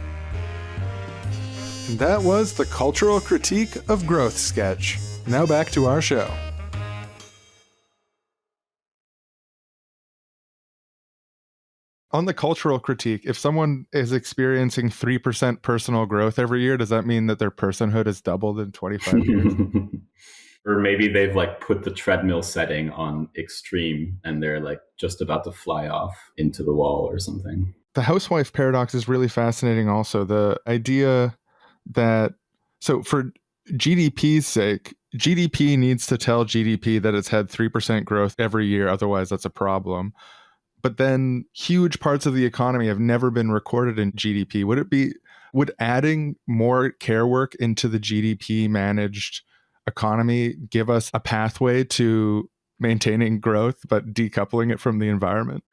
And that was the Cultural Critique of Growth sketch. Now back to our show. On the cultural critique, if someone is experiencing 3% personal growth every year, does that mean that their personhood has doubled in 25 years? Or maybe they've like put the treadmill setting on extreme and they're like just about to fly off into the wall or something. The housewife paradox is really fascinating also. The idea that, so for GDP's sake, GDP needs to tell GDP that it's had 3% growth every year, otherwise that's a problem. But then huge parts of the economy have never been recorded in GDP. Would adding more care work into the GDP managed economy give us a pathway to maintaining growth, but decoupling it from the environment?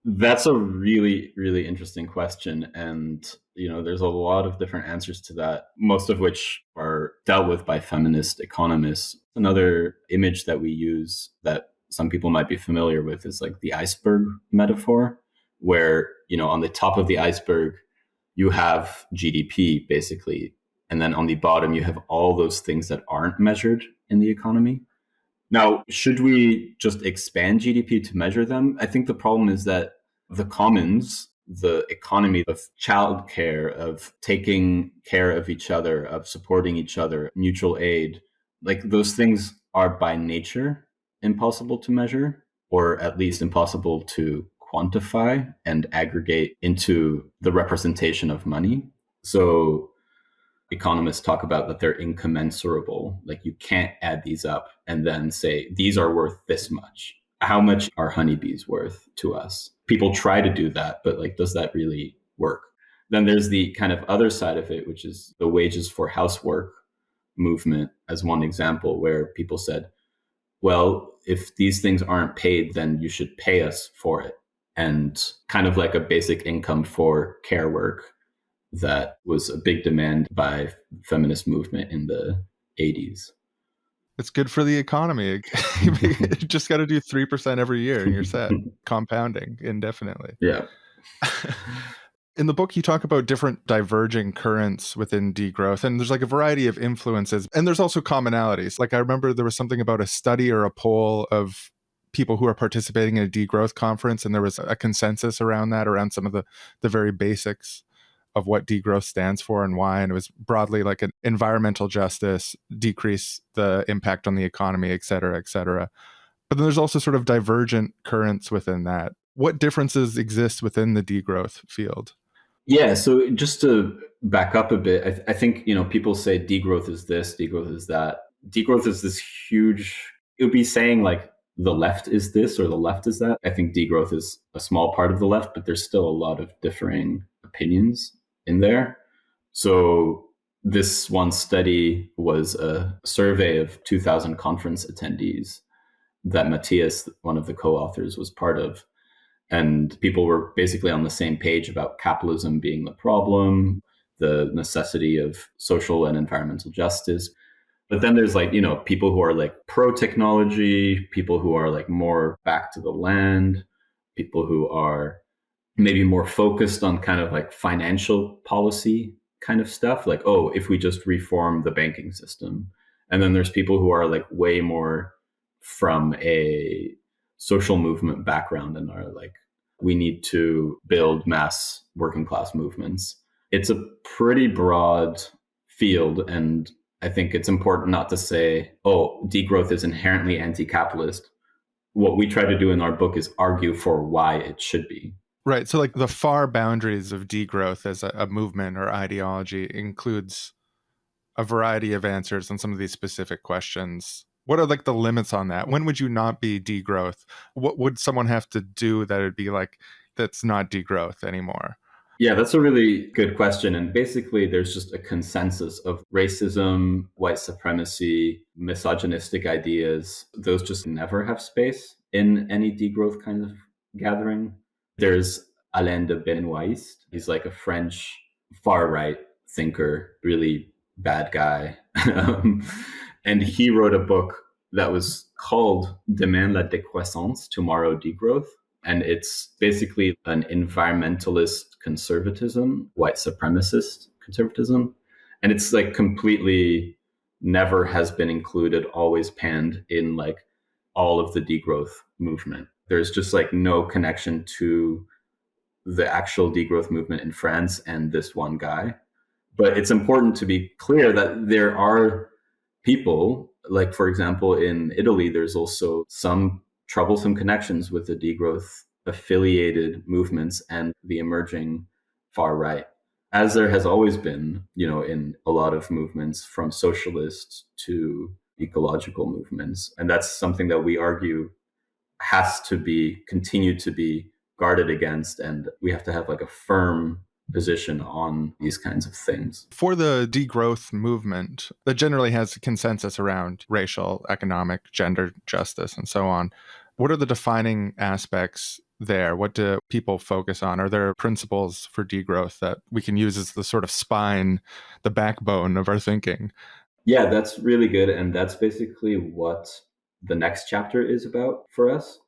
That's a really, really interesting question. And, there's a lot of different answers to that, most of which are dealt with by feminist economists. Another image that we use that some people might be familiar with is like the iceberg metaphor, where, on the top of the iceberg, you have GDP basically. And then on the bottom, you have all those things that aren't measured in the economy. Now, should we just expand GDP to measure them? I think the problem is that the commons, the economy of childcare, of taking care of each other, of supporting each other, mutual aid, like those things are by nature impossible to measure, or at least impossible to quantify and aggregate into the representation of money. So economists talk about that they're incommensurable. Like you can't add these up and then say, these are worth this much. How much are honeybees worth to us? People try to do that, but like, does that really work? Then there's the kind of other side of it, which is the wages for housework movement as one example, where people said, well, if these things aren't paid, then you should pay us for it. And kind of like a basic income for care work that was a big demand by feminist movement in the 80s. It's good for the economy. You just got to do 3% every year and you're set, compounding indefinitely. Yeah. In the book, you talk about different diverging currents within degrowth, and there's like a variety of influences, and there's also commonalities. Like I remember there was something about a study or a poll of people who are participating in a degrowth conference, and there was a consensus around that, around some of the very basics of what degrowth stands for and why. And it was broadly like an environmental justice, decrease the impact on the economy, et cetera, et cetera. But then there's also sort of divergent currents within that. What differences exist within the degrowth field? Yeah, so just to back up a bit, I think, people say degrowth is this, degrowth is that. Degrowth is this huge, it would be saying like the left is this or the left is that. I think degrowth is a small part of the left, but there's still a lot of differing opinions in there. So this one study was a survey of 2,000 conference attendees that Matthias, one of the co-authors, was part of. And people were basically on the same page about capitalism being the problem, the necessity of social and environmental justice. But then there's like, people who are like pro-technology, people who are like more back to the land, people who are maybe more focused on kind of like financial policy kind of stuff. Like, oh, if we just reform the banking system. And then there's people who are like way more from a social movement background and are like, we need to build mass working class movements. It's a pretty broad field. And I think it's important not to say, oh, degrowth is inherently anti-capitalist. What we try to do in our book is argue for why it should be. Right. So like the far boundaries of degrowth as a movement or ideology includes a variety of answers on some of these specific questions. What are like the limits on that? When would you not be degrowth? What would someone have to do that would be like, that's not degrowth anymore? Yeah, that's a really good question. And basically, there's just a consensus of racism, white supremacy, misogynistic ideas. Those just never have space in any degrowth kind of gathering. There's Alain de Benoist. He's like a French far-right thinker, really bad guy. And he wrote a book that was called Demain la décroissance, Tomorrow Degrowth. And it's basically an environmentalist conservatism, white supremacist conservatism. And it's like completely never has been included, always panned in like all of the degrowth movement. There's just like no connection to the actual degrowth movement in France and this one guy. But it's important to be clear that there are people, like, for example, in Italy, there's also some troublesome connections with the degrowth affiliated movements and the emerging far right, as there has always been, in a lot of movements from socialists to ecological movements. And that's something that we argue has to be continued to be guarded against. And we have to have like a firm position on these kinds of things. For the degrowth movement that generally has consensus around racial, economic, gender justice, and so on, what are the defining aspects there? What do people focus on? Are there principles for degrowth that we can use as the sort of spine, the backbone of our thinking? Yeah, that's really good. And that's basically what the next chapter is about for us.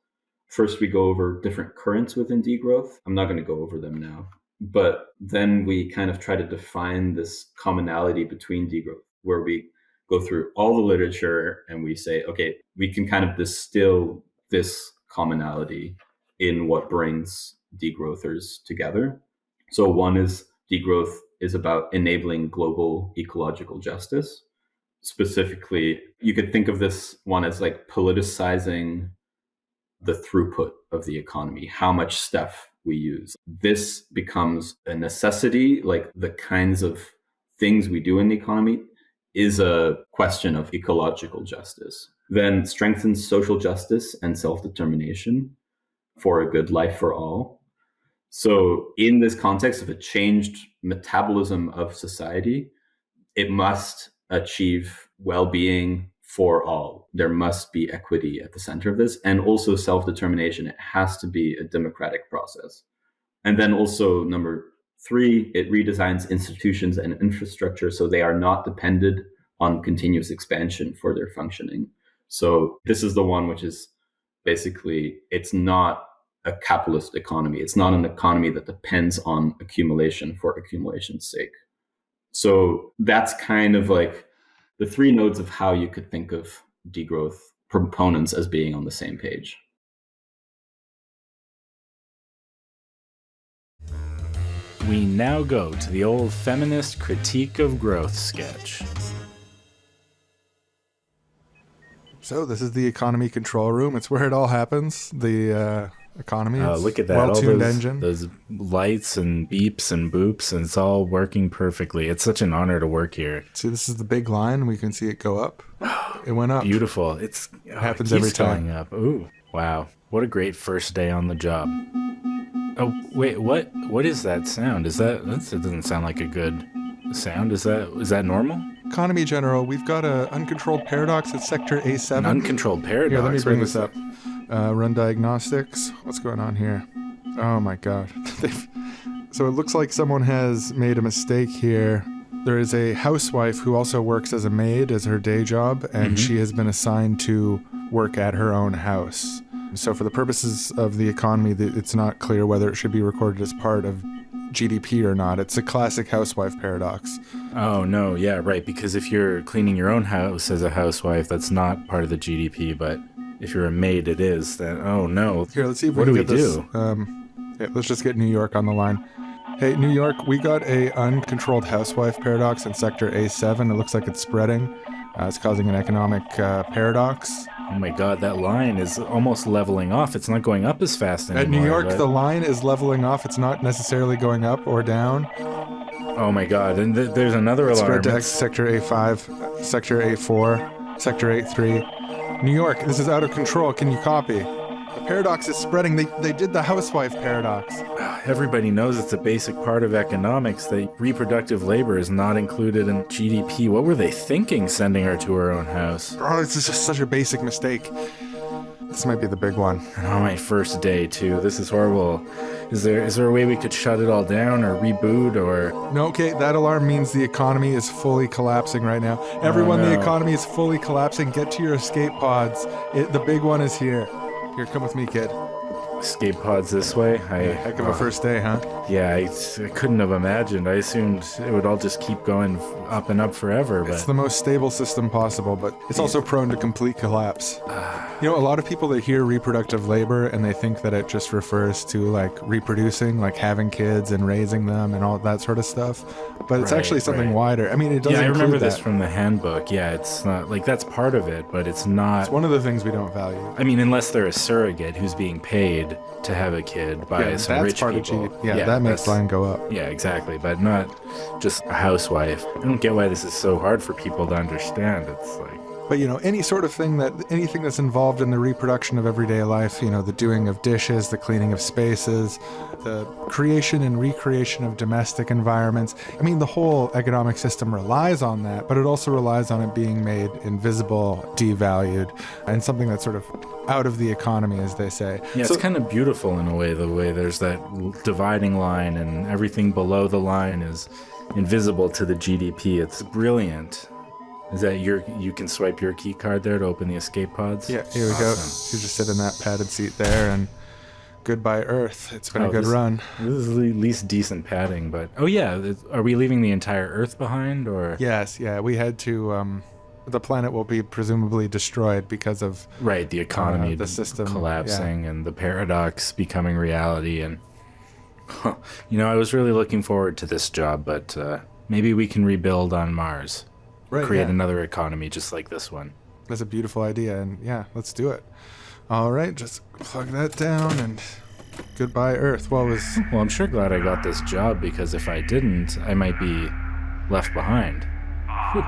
First, we go over different currents within degrowth. I'm not going to go over them now. But then we kind of try to define this commonality between degrowth, where we go through all the literature and we say, okay, we can kind of distill this commonality in what brings degrowthers together. So one is degrowth is about enabling global ecological justice. specifically, you could think of this one as like politicizing the throughput of the economy, how much stuff we use. This becomes a necessity, like the kinds of things we do in the economy is a question of ecological justice. Then strengthens social justice and self-determination for a good life for all. So in this context of a changed metabolism of society, it must achieve well-being for all. There must be equity at the center of this, and also self-determination. It has to be a democratic process. And then also number 3, it redesigns institutions and infrastructure so they are not dependent on continuous expansion for their functioning. So this is the one which is basically, it's not a capitalist economy. It's not an economy that depends on accumulation for accumulation's sake. So that's kind of like the 3 nodes of how you could think of degrowth proponents as being on the same page. We now go to the old feminist critique of growth sketch. So this is the economy control room. It's where it all happens. The economy. Look at that. Well-tuned all engine. Those lights and beeps and boops, and it's all working perfectly. It's such an honor to work here. See, this is the big line. We can see it go up. It went up. Beautiful. It happens keeps every time. going up. Ooh, wow. What a great first day on the job. Oh, wait, what is that sound? That doesn't sound like a good sound. Is that normal? Economy General, we've got an uncontrolled paradox at sector A7. An uncontrolled paradox? Here, let me bring this up. Run diagnostics. What's going on here? Oh my god. So it looks like someone has made a mistake here. There is a housewife who also works as a maid as her day job, and she has been assigned to work at her own house. So for the purposes of the economy, it's not clear whether it should be recorded as part of GDP or not. It's a classic housewife paradox. Oh, no, yeah, right, because if you're cleaning your own house as a housewife, that's not part of the GDP, but if you're a maid, it is. Then, oh, no. Here, let's see if we can get this. Let's just get New York on the line. Hey, New York, we got a uncontrolled housewife paradox in sector A7. It looks like it's spreading. It's causing an economic paradox. Oh my god, that line is almost leveling off. It's not going up as fast anymore. At New York, the line is leveling off. It's not necessarily going up or down. Oh my god, and there's another alarm. Spread to sector A5, sector A4, sector A3. New York, this is out of control. Can you copy? The paradox is spreading. They did the housewife paradox. Everybody knows it's a basic part of economics that reproductive labor is not included in GDP. What were they thinking sending her to her own house? Oh, it's just such a basic mistake. This might be the big one. And on my first day, too. This is horrible. Is there a way we could shut it all down or reboot or... No, okay, that alarm means the economy is fully collapsing right now. Everyone, the economy is fully collapsing. Get to your escape pods. The big one is here. Here, come with me, kid. Escape pods this way? Heck of a first day, huh? Yeah, I couldn't have imagined. I assumed it would all just keep going up and up forever. But it's the most stable system possible, but it's also prone to complete collapse. A lot of people that hear reproductive labor and they think that it just refers to like reproducing, like having kids and raising them and all that sort of stuff. But it's actually something wider. I mean, it doesn't include I remember that. this from the handbook. Yeah, it's not like that's part of it, but it's not. It's one of the things we don't value. I mean, unless they're a surrogate who's being paid to have a kid by some rich people. Of GDP. That makes line go up. Yeah, exactly, but not just a housewife. I don't get why this is so hard for people to understand. It's like... But, anything that's involved in the reproduction of everyday life, the doing of dishes, the cleaning of spaces, the creation and recreation of domestic environments. I mean, the whole economic system relies on that, but it also relies on it being made invisible, devalued, and something that's sort of out of the economy, as they say. Yeah, it's kind of beautiful in a way, the way there's that dividing line and everything below the line is invisible to the GDP. It's brilliant. Is that you can swipe your key card there to open the escape pods? Yeah, here we go. You just sit in that padded seat there and goodbye Earth. It's been a good run. This is at least decent padding, but... Oh yeah, are we leaving the entire Earth behind, or...? Yes, yeah, we had to... the planet will be presumably destroyed because of... Right, the economy, the system collapsing and the paradox becoming reality. And I was really looking forward to this job, but maybe we can rebuild on Mars. Right, create yeah. another economy just like this one. That's a beautiful idea, and yeah, let's do it. All right, just plug that down, and goodbye, Earth. Well, Well, I'm sure glad I got this job, because if I didn't, I might be left behind. Whew.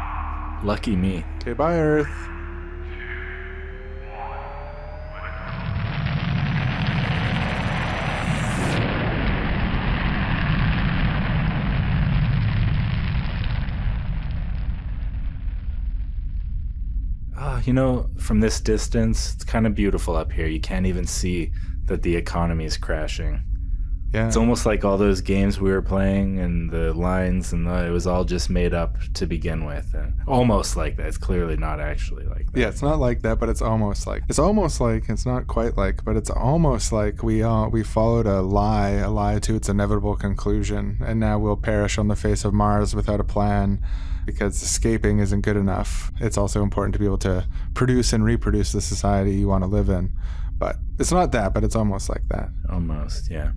Lucky me. okay, bye, Earth. From this distance, it's kind of beautiful up here. You can't even see that the economy is crashing. Yeah. It's almost like all those games we were playing and the lines it was all just made up to begin with. And almost like that. It's clearly not actually like that. Yeah, it's not like that, but it's almost like. It's not quite like, but it's almost like we followed a lie to its inevitable conclusion, and now we'll perish on the face of Mars without a plan, because escaping isn't good enough. It's also important to be able to produce and reproduce the society you want to live in. But it's not that, but it's almost like that. Almost, yeah.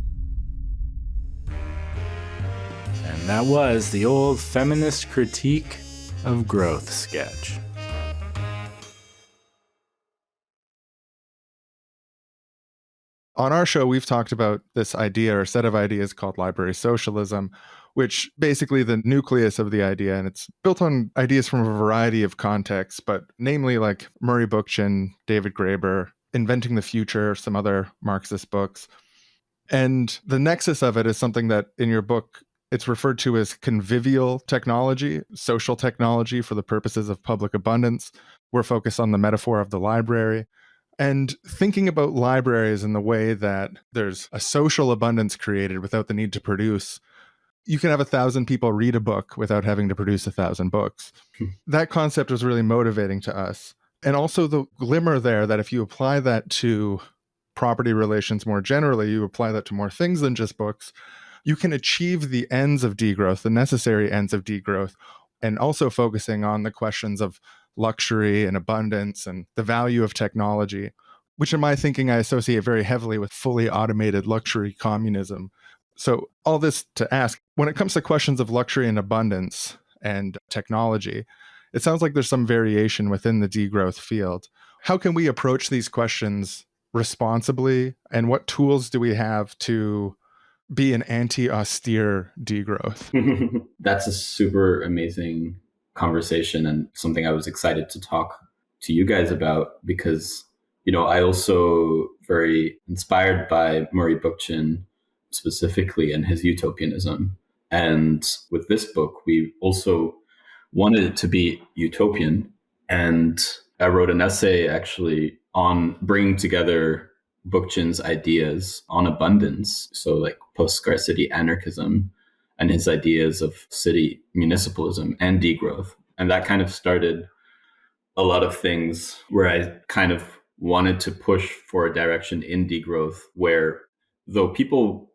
And that was the old feminist critique of growth sketch. On our show, we've talked about this idea or set of ideas called library socialism, which basically the nucleus of the idea, and it's built on ideas from a variety of contexts, but namely like Murray Bookchin, David Graeber, Inventing the Future, some other Marxist books. And the nexus of it is something that in your book, it's referred to as convivial technology, social technology for the purposes of public abundance. We're focused on the metaphor of the library. And thinking about libraries in the way that there's a social abundance created without the need to produce. You can have 1,000 people read a book without having to produce 1,000 books. That concept was really motivating to us. And also the glimmer there that if you apply that to property relations more generally, you apply that to more things than just books, you can achieve the ends of degrowth, the necessary ends of degrowth, and also focusing on the questions of luxury and abundance and the value of technology, which in my thinking I associate very heavily with fully automated luxury communism. So all this to ask, when it comes to questions of luxury and abundance and technology, it sounds like there's some variation within the degrowth field. How can we approach these questions responsibly, and what tools do we have to be an anti-austere degrowth? That's a super amazing conversation, and something I was excited to talk to you guys about, because, I also very inspired by Murray Bookchin specifically and his utopianism. And with this book, we also wanted it to be utopian. And I wrote an essay actually on bringing together Bookchin's ideas on abundance, so like post-scarcity anarchism, and his ideas of city municipalism and degrowth. And that kind of started a lot of things where I kind of wanted to push for a direction in degrowth where, though people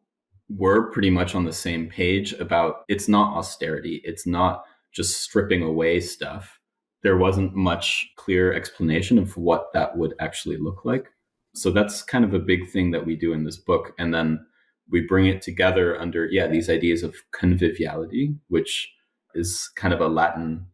were pretty much on the same page about it's not austerity, it's not just stripping away stuff, there wasn't much clear explanation of what that would actually look like. So that's kind of a big thing that we do in this book. And then we bring it together under, these ideas of conviviality, which is kind of a Latin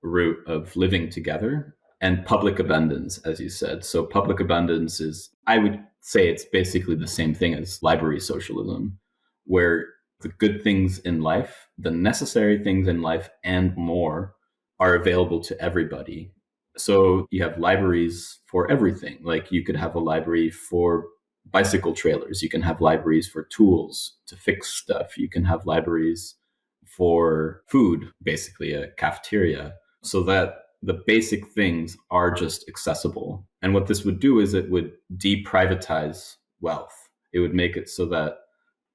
root of living together, and public abundance, as you said. So public abundance is, I would say it's basically the same thing as library socialism, where the good things in life, the necessary things in life and more are available to everybody. So you have libraries for everything. Like you could have a library for bicycle trailers. You can have libraries for tools to fix stuff. You can have libraries for food, basically a cafeteria, so that the basic things are just accessible. And what this would do is it would deprivatize wealth. It would make it so that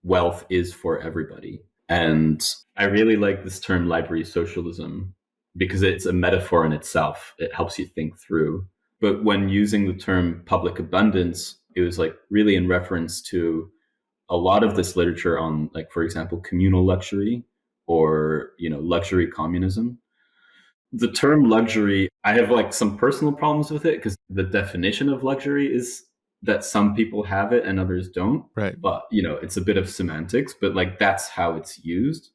wealth is for everybody. And I really like this term library socialism because it's a metaphor in itself. It helps you think through. But when using the term public abundance, it was like really in reference to a lot of this literature on, like, for example, communal luxury or, luxury communism. The term luxury, I have like some personal problems with it because the definition of luxury is that some people have it and others don't. Right. But, it's a bit of semantics, but like that's how it's used.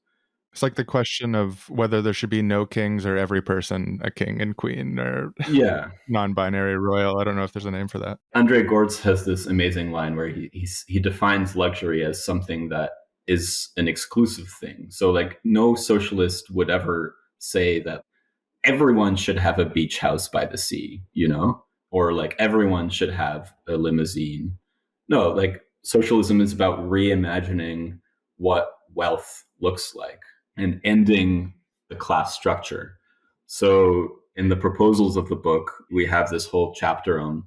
It's like the question of whether there should be no kings or every person a king and queen or Yeah. non-binary royal. I don't know if there's a name for that. Andre Gortz has this amazing line where he defines luxury as something that is an exclusive thing. So like no socialist would ever say that everyone should have a beach house by the sea, or like everyone should have a limousine. No, like socialism is about reimagining what wealth looks like and ending the class structure. So in the proposals of the book, we have this whole chapter on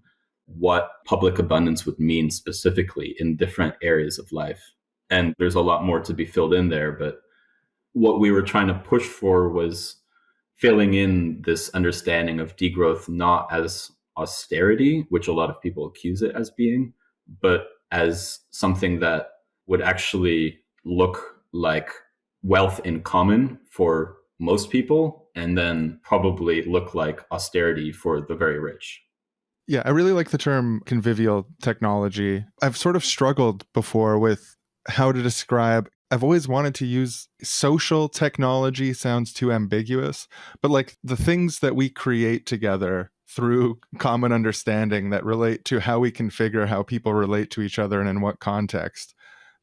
what public abundance would mean specifically in different areas of life. And there's a lot more to be filled in there, but what we were trying to push for was filling in this understanding of degrowth not as austerity, which a lot of people accuse it as being, but as something that would actually look like wealth in common for most people, and then probably look like austerity for the very rich. Yeah, I really like the term convivial technology. I've sort of struggled before with how to describe. I've always wanted to use social technology, sounds too ambiguous, but like the things that we create together through common understanding that relate to how we configure how people relate to each other and in what context.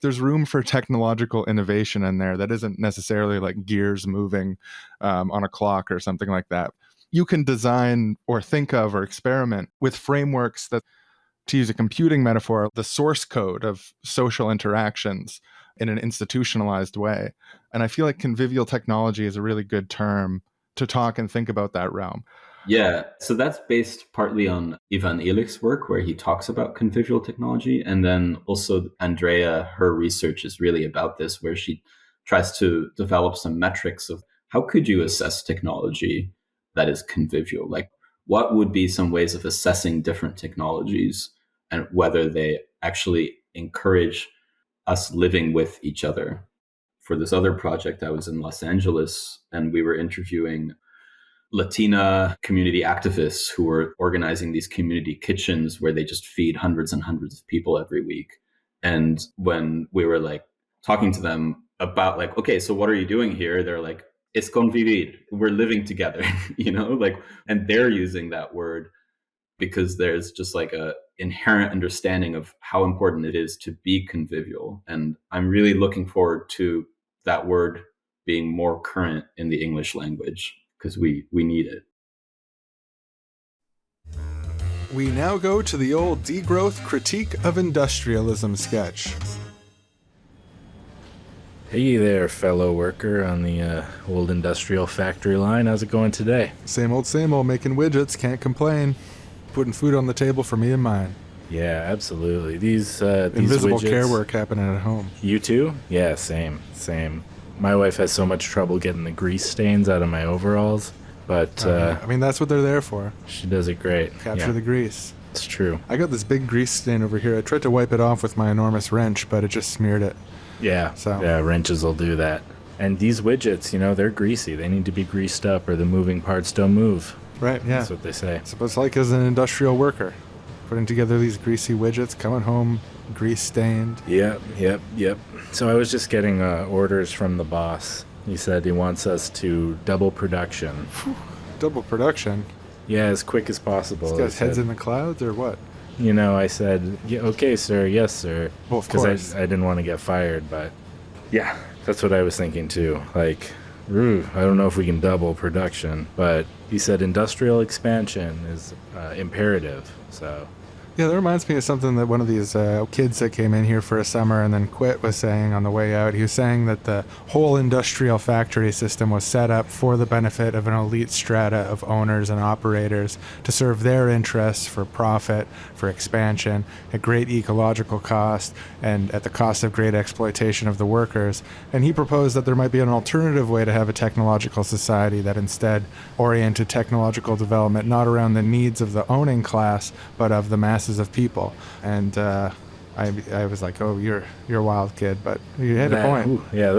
There's room for technological innovation in there that isn't necessarily like gears moving on a clock or something like that. You can design or think of or experiment with frameworks that, to use a computing metaphor, the source code of social interactions in an institutionalized way. And I feel like convivial technology is a really good term to talk and think about that realm. Yeah, so that's based partly on Ivan Illich's work, where he talks about convivial technology. And then also Andrea, her research is really about this, where she tries to develop some metrics of how could you assess technology that is convivial? Like, what would be some ways of assessing different technologies and whether they actually encourage us living with each other? For this other project, I was in Los Angeles and we were interviewing Latina community activists who were organizing these community kitchens where they just feed hundreds and hundreds of people every week. And when we were like talking to them about like, okay, so what are you doing here? They're like, it's convivir. We're living together, and they're using that word because there's just like a inherent understanding of how important it is to be convivial. And I'm really looking forward to that word being more current in the English language, because we need it. We now go to the old degrowth critique of industrialism sketch. Hey there, fellow worker on the old industrial factory line. How's it going today? Same old, making widgets, can't complain. Putting food on the table for me and mine. Yeah, absolutely. These invisible widgets, care work happening at home. You too? Yeah, same. My wife has so much trouble getting the grease stains out of my overalls, but that's what they're there for. She does it great. Capture the grease. It's true. I got this big grease stain over here. I tried to wipe it off with my enormous wrench, but it just smeared it. Yeah, wrenches will do that. And these widgets, they're greasy. They need to be greased up or the moving parts don't move. Right, yeah. That's what they say. So it's like as an industrial worker, putting together these greasy widgets, coming home grease stained. Yep. So I was just getting orders from the boss. He said he wants us to double production. Double production? Yeah, as quick as possible. This guy's head's in the clouds or what? I said, yeah, okay, sir, yes, sir. Well, of course. Because I didn't want to get fired, but yeah, that's what I was thinking too. Like, I don't know if we can double production, but he said industrial expansion is imperative, so... Yeah, that reminds me of something that one of these kids that came in here for a summer and then quit was saying on the way out. He was saying that the whole industrial factory system was set up for the benefit of an elite strata of owners and operators to serve their interests for profit, for expansion, at great ecological cost, and at the cost of great exploitation of the workers. And he proposed that there might be an alternative way to have a technological society that instead oriented technological development not around the needs of the owning class, but of the masses of people. And I was like, oh, you're a wild kid, but you had a point. Yeah,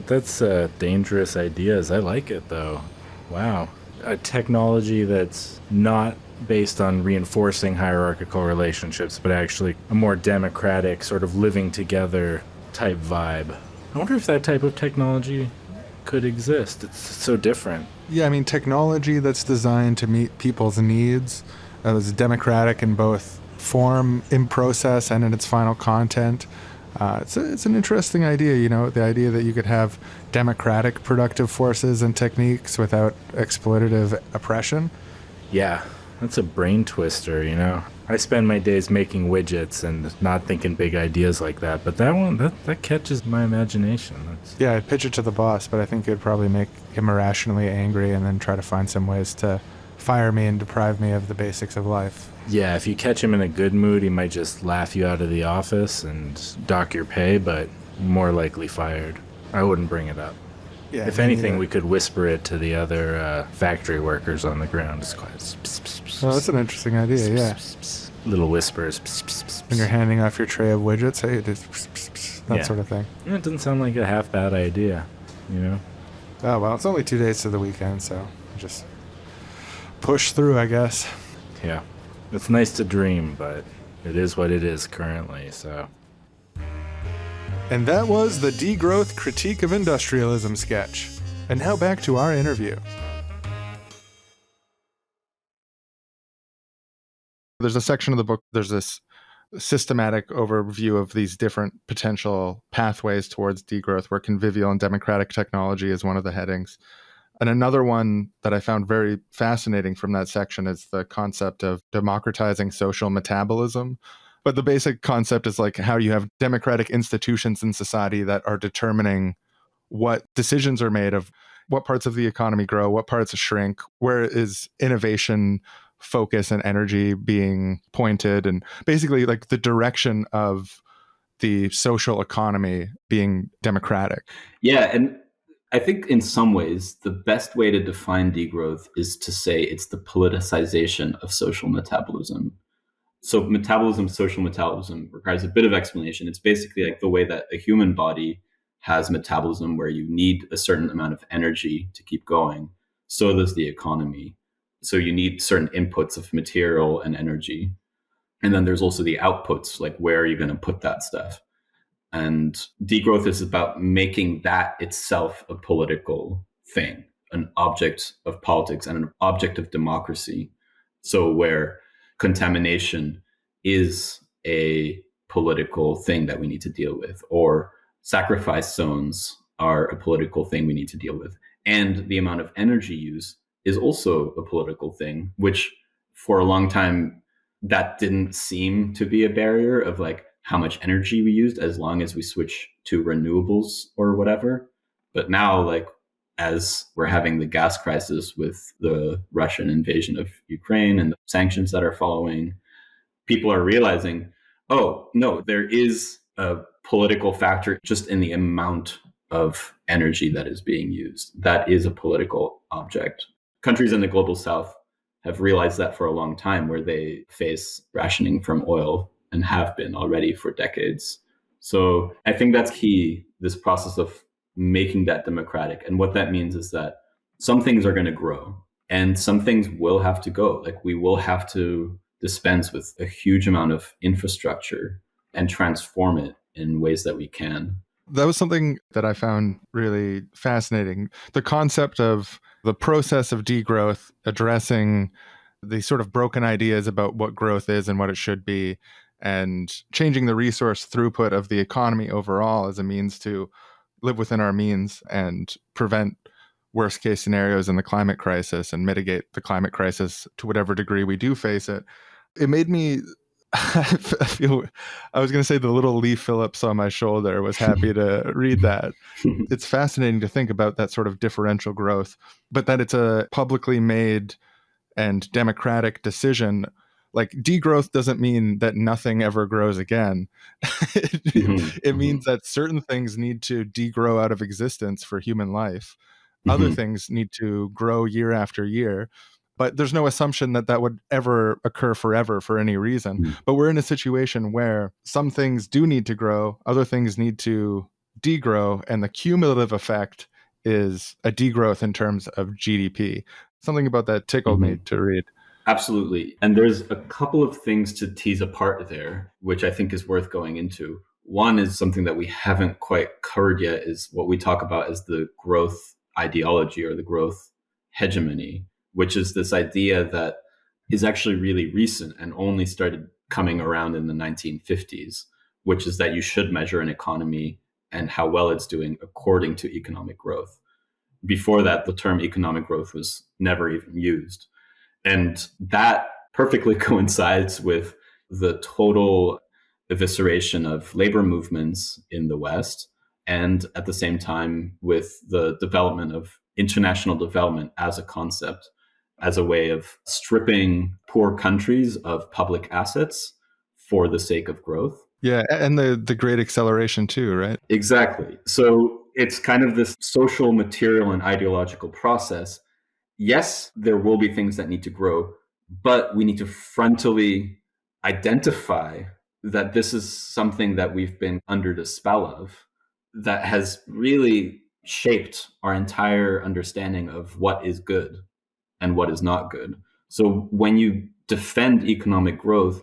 that's dangerous ideas. I like it though. Wow. A technology that's not based on reinforcing hierarchical relationships, but actually a more democratic sort of living together type vibe. I wonder if that type of technology could exist. It's so different. Yeah, I mean, technology that's designed to meet people's needs, is democratic in both form, in process, and in its final content. It's an interesting idea, the idea that you could have democratic productive forces and techniques without exploitative oppression. Yeah, that's a brain twister. I spend my days making widgets and not thinking big ideas like that, but that one, that catches my imagination. Yeah, I'd pitch it to the boss, but I think it'd probably make him irrationally angry and then try to find some ways to fire me and deprive me of the basics of life. Yeah, if you catch him in a good mood, he might just laugh you out of the office and dock your pay, but more likely fired. I wouldn't bring it up. Yeah, if anything, we could whisper it to the other factory workers on the ground. It's quite... Oh, that's an interesting idea, yeah. Little whispers. When you're handing off your tray of widgets, hey, that sort of thing. It doesn't sound like a half bad idea, Oh, well, it's only 2 days to the weekend, so just push through, I guess. Yeah. It's nice to dream, but it is what it is currently, so... And that was the Degrowth Critique of Industrialism sketch. And now back to our interview. There's a section of the book, there's this systematic overview of these different potential pathways towards degrowth, where convivial and democratic technology is one of the headings. And another one that I found very fascinating from that section is the concept of democratizing social metabolism. But the basic concept is like how you have democratic institutions in society that are determining what decisions are made of what parts of the economy grow, what parts shrink, where is innovation, focus, and energy being pointed, and basically like the direction of the social economy being democratic. Yeah, and I think in some ways, the best way to define degrowth is to say it's the politicization of social metabolism. So social metabolism requires a bit of explanation. It's basically like the way that a human body has metabolism, where you need a certain amount of energy to keep going. So does the economy. So you need certain inputs of material and energy. And then there's also the outputs, like where are you going to put that stuff? And degrowth is about making that itself a political thing, an object of politics and an object of democracy. So where contamination is a political thing that we need to deal with, or sacrifice zones are a political thing we need to deal with. And the amount of energy used is also a political thing, which for a long time, that didn't seem to be a barrier of like how much energy we used, as long as we switch to renewables or whatever. But now, like, as we're having the gas crisis with the Russian invasion of Ukraine and the sanctions that are following, people are realizing, oh, no, there is a political factor just in the amount of energy that is being used. That is a political object. Countries in the global south have realized that for a long time, where they face rationing from oil and have been already for decades. So I think that's key, this process of making that democratic. And what that means is that some things are going to grow and some things will have to go. Like, we will have to dispense with a huge amount of infrastructure and transform it in ways that we can. That was something that I found really fascinating. The concept of the process of degrowth, addressing the sort of broken ideas about what growth is and what it should be, and changing the resource throughput of the economy overall as a means to live within our means and prevent worst case scenarios in the climate crisis and mitigate the climate crisis to whatever degree we do face it. It made me I was going to say the little Lee Phillips on my shoulder was happy to read that. It's fascinating to think about that sort of differential growth, but that it's a publicly made and democratic decision. Like, degrowth doesn't mean that nothing ever grows again. It means that certain things need to degrow out of existence for human life. Other things need to grow year after year. But there's no assumption that that would ever occur forever for any reason. But we're in a situation where some things do need to grow, other things need to degrow, and the cumulative effect is a degrowth in terms of GDP. Something about that tickled me to read. Absolutely. And there's a couple of things to tease apart there, which I think is worth going into. One is something that we haven't quite covered yet, is what we talk about as the growth ideology or the growth hegemony, which is this idea that is actually really recent and only started coming around in the 1950s, which is that you should measure an economy and how well it's doing according to economic growth. Before that, the term economic growth was never even used. And that perfectly coincides with the total evisceration of labor movements in the West, and at the same time with the development of international development as a concept, as a way of stripping poor countries of public assets for the sake of growth. Yeah, and the great acceleration too, right? Exactly. So it's kind of this social, material, and ideological process. Yes, there will be things that need to grow, but we need to frontally identify that this is something that we've been under the spell of, that has really shaped our entire understanding of what is good and what is not good. So when you defend economic growth,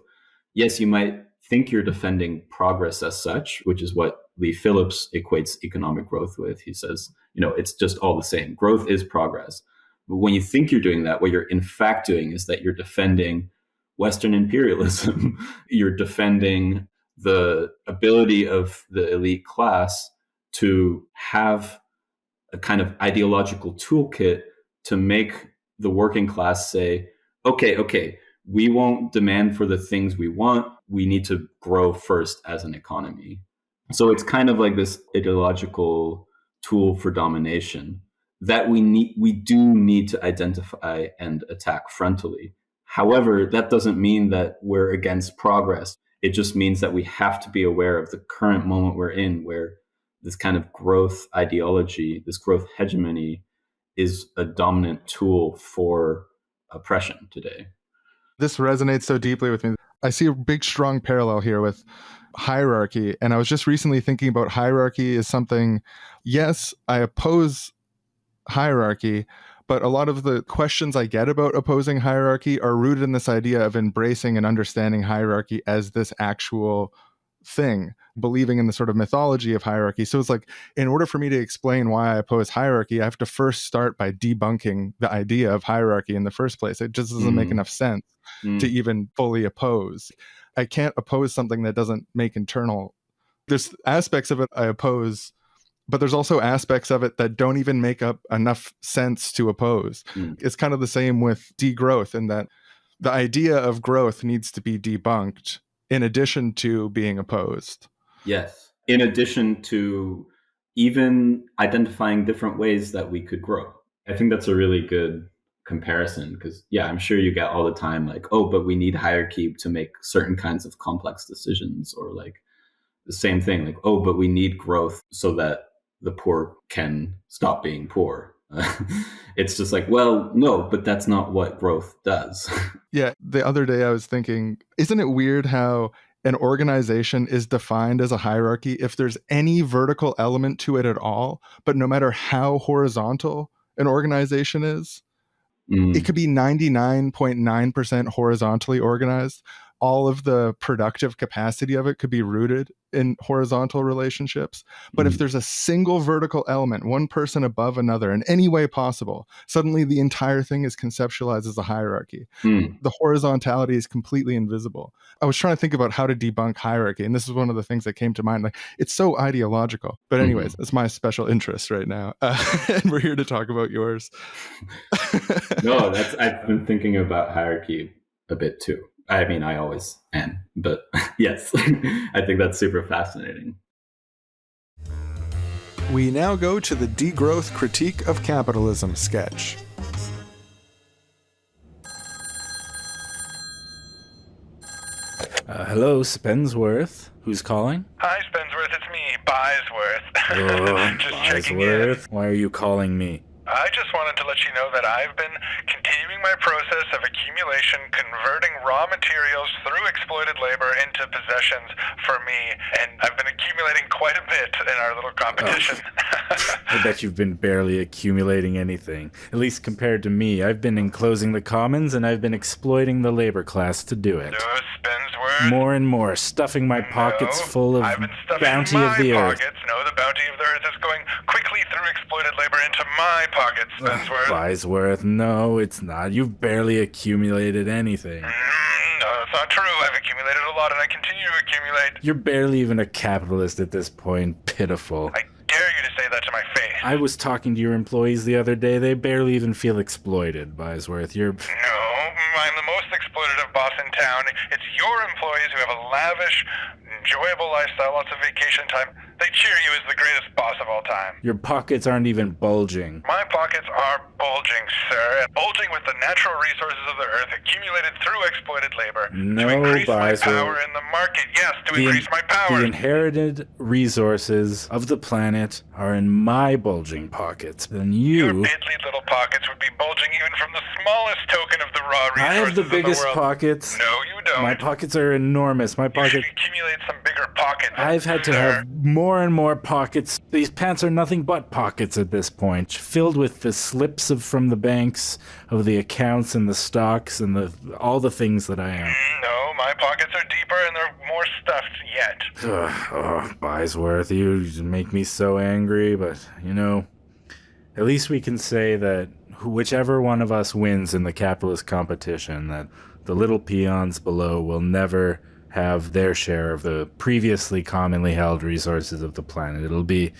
yes, you might think you're defending progress as such, which is what Lee Phillips equates economic growth with. He says, it's just all the same. Growth is progress. But when you think you're doing that, what you're in fact doing is that you're defending Western imperialism. You're defending the ability of the elite class to have a kind of ideological toolkit to make the working class say, okay, we won't demand for the things we want. We need to grow first as an economy. So it's kind of like this ideological tool for domination that we do need to identify and attack frontally. However, that doesn't mean that we're against progress. It just means that we have to be aware of the current moment we're in, where this kind of growth ideology, this growth hegemony, is a dominant tool for oppression today. This resonates so deeply with me. I see a big, strong parallel here with hierarchy. And I was just recently thinking about hierarchy as something, yes, I oppose hierarchy, but a lot of the questions I get about opposing hierarchy are rooted in this idea of embracing and understanding hierarchy as this actual thing, believing in the sort of mythology of hierarchy. So it's like, in order for me to explain why I oppose hierarchy, I have to first start by debunking the idea of hierarchy in the first place. It just doesn't make enough sense to even fully oppose. I can't oppose something that doesn't make internal. There's aspects of it I oppose, but there's also aspects of it that don't even make up enough sense to oppose. It's kind of the same with degrowth, in that the idea of growth needs to be debunked in addition to being opposed. Yes. In addition to even identifying different ways that we could grow. I think that's a really good comparison, because, yeah, I'm sure you get all the time like, oh, but we need hierarchy to make certain kinds of complex decisions, or like the same thing, like, oh, but we need growth so that the poor can stop being poor. It's just like, well, no, but that's not what growth does. Yeah. The other day I was thinking, isn't it weird how an organization is defined as a hierarchy if there's any vertical element to it at all, but no matter how horizontal an organization is, it could be 99.9% horizontally organized. All of the productive capacity of it could be rooted in horizontal relationships. But if there's a single vertical element, one person above another in any way possible, suddenly the entire thing is conceptualized as a hierarchy. The horizontality is completely invisible. I was trying to think about how to debunk hierarchy, and this is one of the things that came to mind. Like, it's so ideological. But anyways, it's my special interest right now. And we're here to talk about yours. No, I've been thinking about hierarchy a bit too. I mean, I always am, but yes, I think that's super fascinating. We now go to the Degrowth Critique of Capitalism sketch. Hello, Spensworth. Who's calling? Hi, Spensworth. It's me, Bysworth. Just checking in. Why are you calling me? I just wanted to let you know that I've been continuing my process of accumulation, converting raw materials through exploited labor into possessions for me, and I've been accumulating quite a bit in our little competition. I bet you've been barely accumulating anything, at least compared to me. I've been enclosing the commons, and I've been exploiting the labor class to do it. No, Spensworth. more and more, stuffing my pockets full of I've been stuffing bounty my of the earth. pockets. No, the bounty of the earth is going quickly through exploited labor into my pockets, Spensworth. Weisworth, no, it's not. You've barely accumulated anything. No, that's not true. I've accumulated a lot and I continue to accumulate. You're barely even a capitalist at this point. Pitiful. I dare you to say that to my face. I was talking to your employees the other day. They barely even feel exploited, Weisworth. No, I'm the most exploitative boss in town. It's your employees who have a lavish, enjoyable lifestyle, lots of vacation time. They cheer you as the greatest boss of all time. Your pockets aren't even bulging. My pockets are bulging, sir, and bulging with the natural resources of the earth accumulated through exploited labor. No, to increase my Weisworth. power in the market, yes, to increase my power. The inherited resources of the planet are in my bulging pockets. Then Your you... piddly little pockets would be bulging even from the smallest token of the raw resources I have the biggest of the world. pockets. No, you don't. My pockets are enormous. My You pockets... should accumulate some bigger pockets. I've had to sir. have more and more pockets. These pants are nothing but pockets at this point, filled with the slips from the banks, of the accounts and the stocks and all the things that I am. No, my pockets are deeper and they're more stuffed yet. Weisworth, you make me so angry, but, at least we can say that whichever one of us wins in the capitalist competition, that the little peons below will never have their share of the previously commonly held resources of the planet. It'll be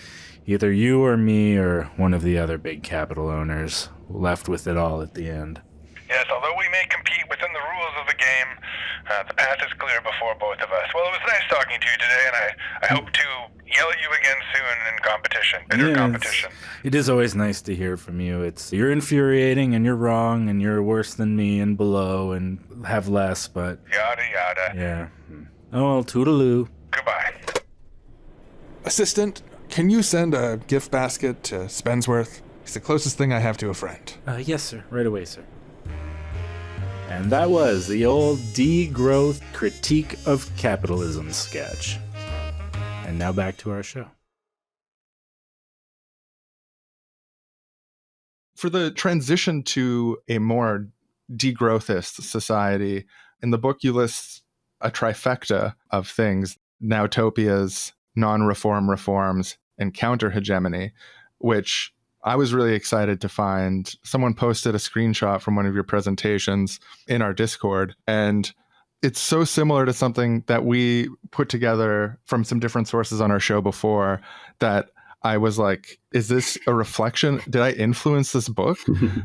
either you or me or one of the other big capital owners left with it all at the end. Yes, although we may compete within the rules of the game, the path is clear before both of us. Well, it was nice talking to you today, and I hope to yell at you again soon in competition, bitter competition. It is always nice to hear from you. You're infuriating, and you're wrong, and you're worse than me and below, and have less, but... Yada, yada. Yeah. Oh, well, toodaloo. Goodbye. Assistant, can you send a gift basket to Spensworth? He's the closest thing I have to a friend. Yes, sir. Right away, sir. And that was the old Degrowth Critique of Capitalism sketch. And now back to our show. For the transition to a more degrowthist society, in the book you list a trifecta of things: nowtopias, non-reform reforms, and counter-hegemony, which I was really excited to find. Someone posted a screenshot from one of your presentations in our Discord, and it's so similar to something that we put together from some different sources on our show before that I was like, is this a reflection? Did I influence this book?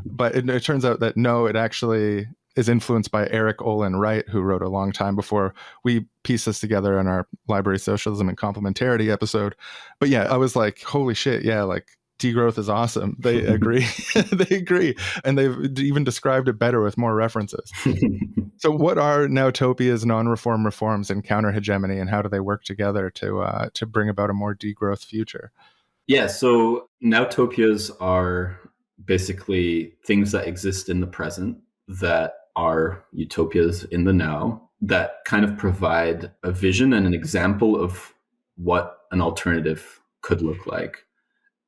But it turns out that no, it actually is influenced by Eric Olin Wright, who wrote a long time before we pieced this together in our Library Socialism and Complementarity episode. But yeah, I was like, holy shit, yeah, like degrowth is awesome. They agree. They agree. And they've even described it better with more references. So what are nowtopias, non-reform reforms, and counter-hegemony, and how do they work together to bring about a more degrowth future? Yeah, so nowtopias are basically things that exist in the present that are utopias in the now, that kind of provide a vision and an example of what an alternative could look like.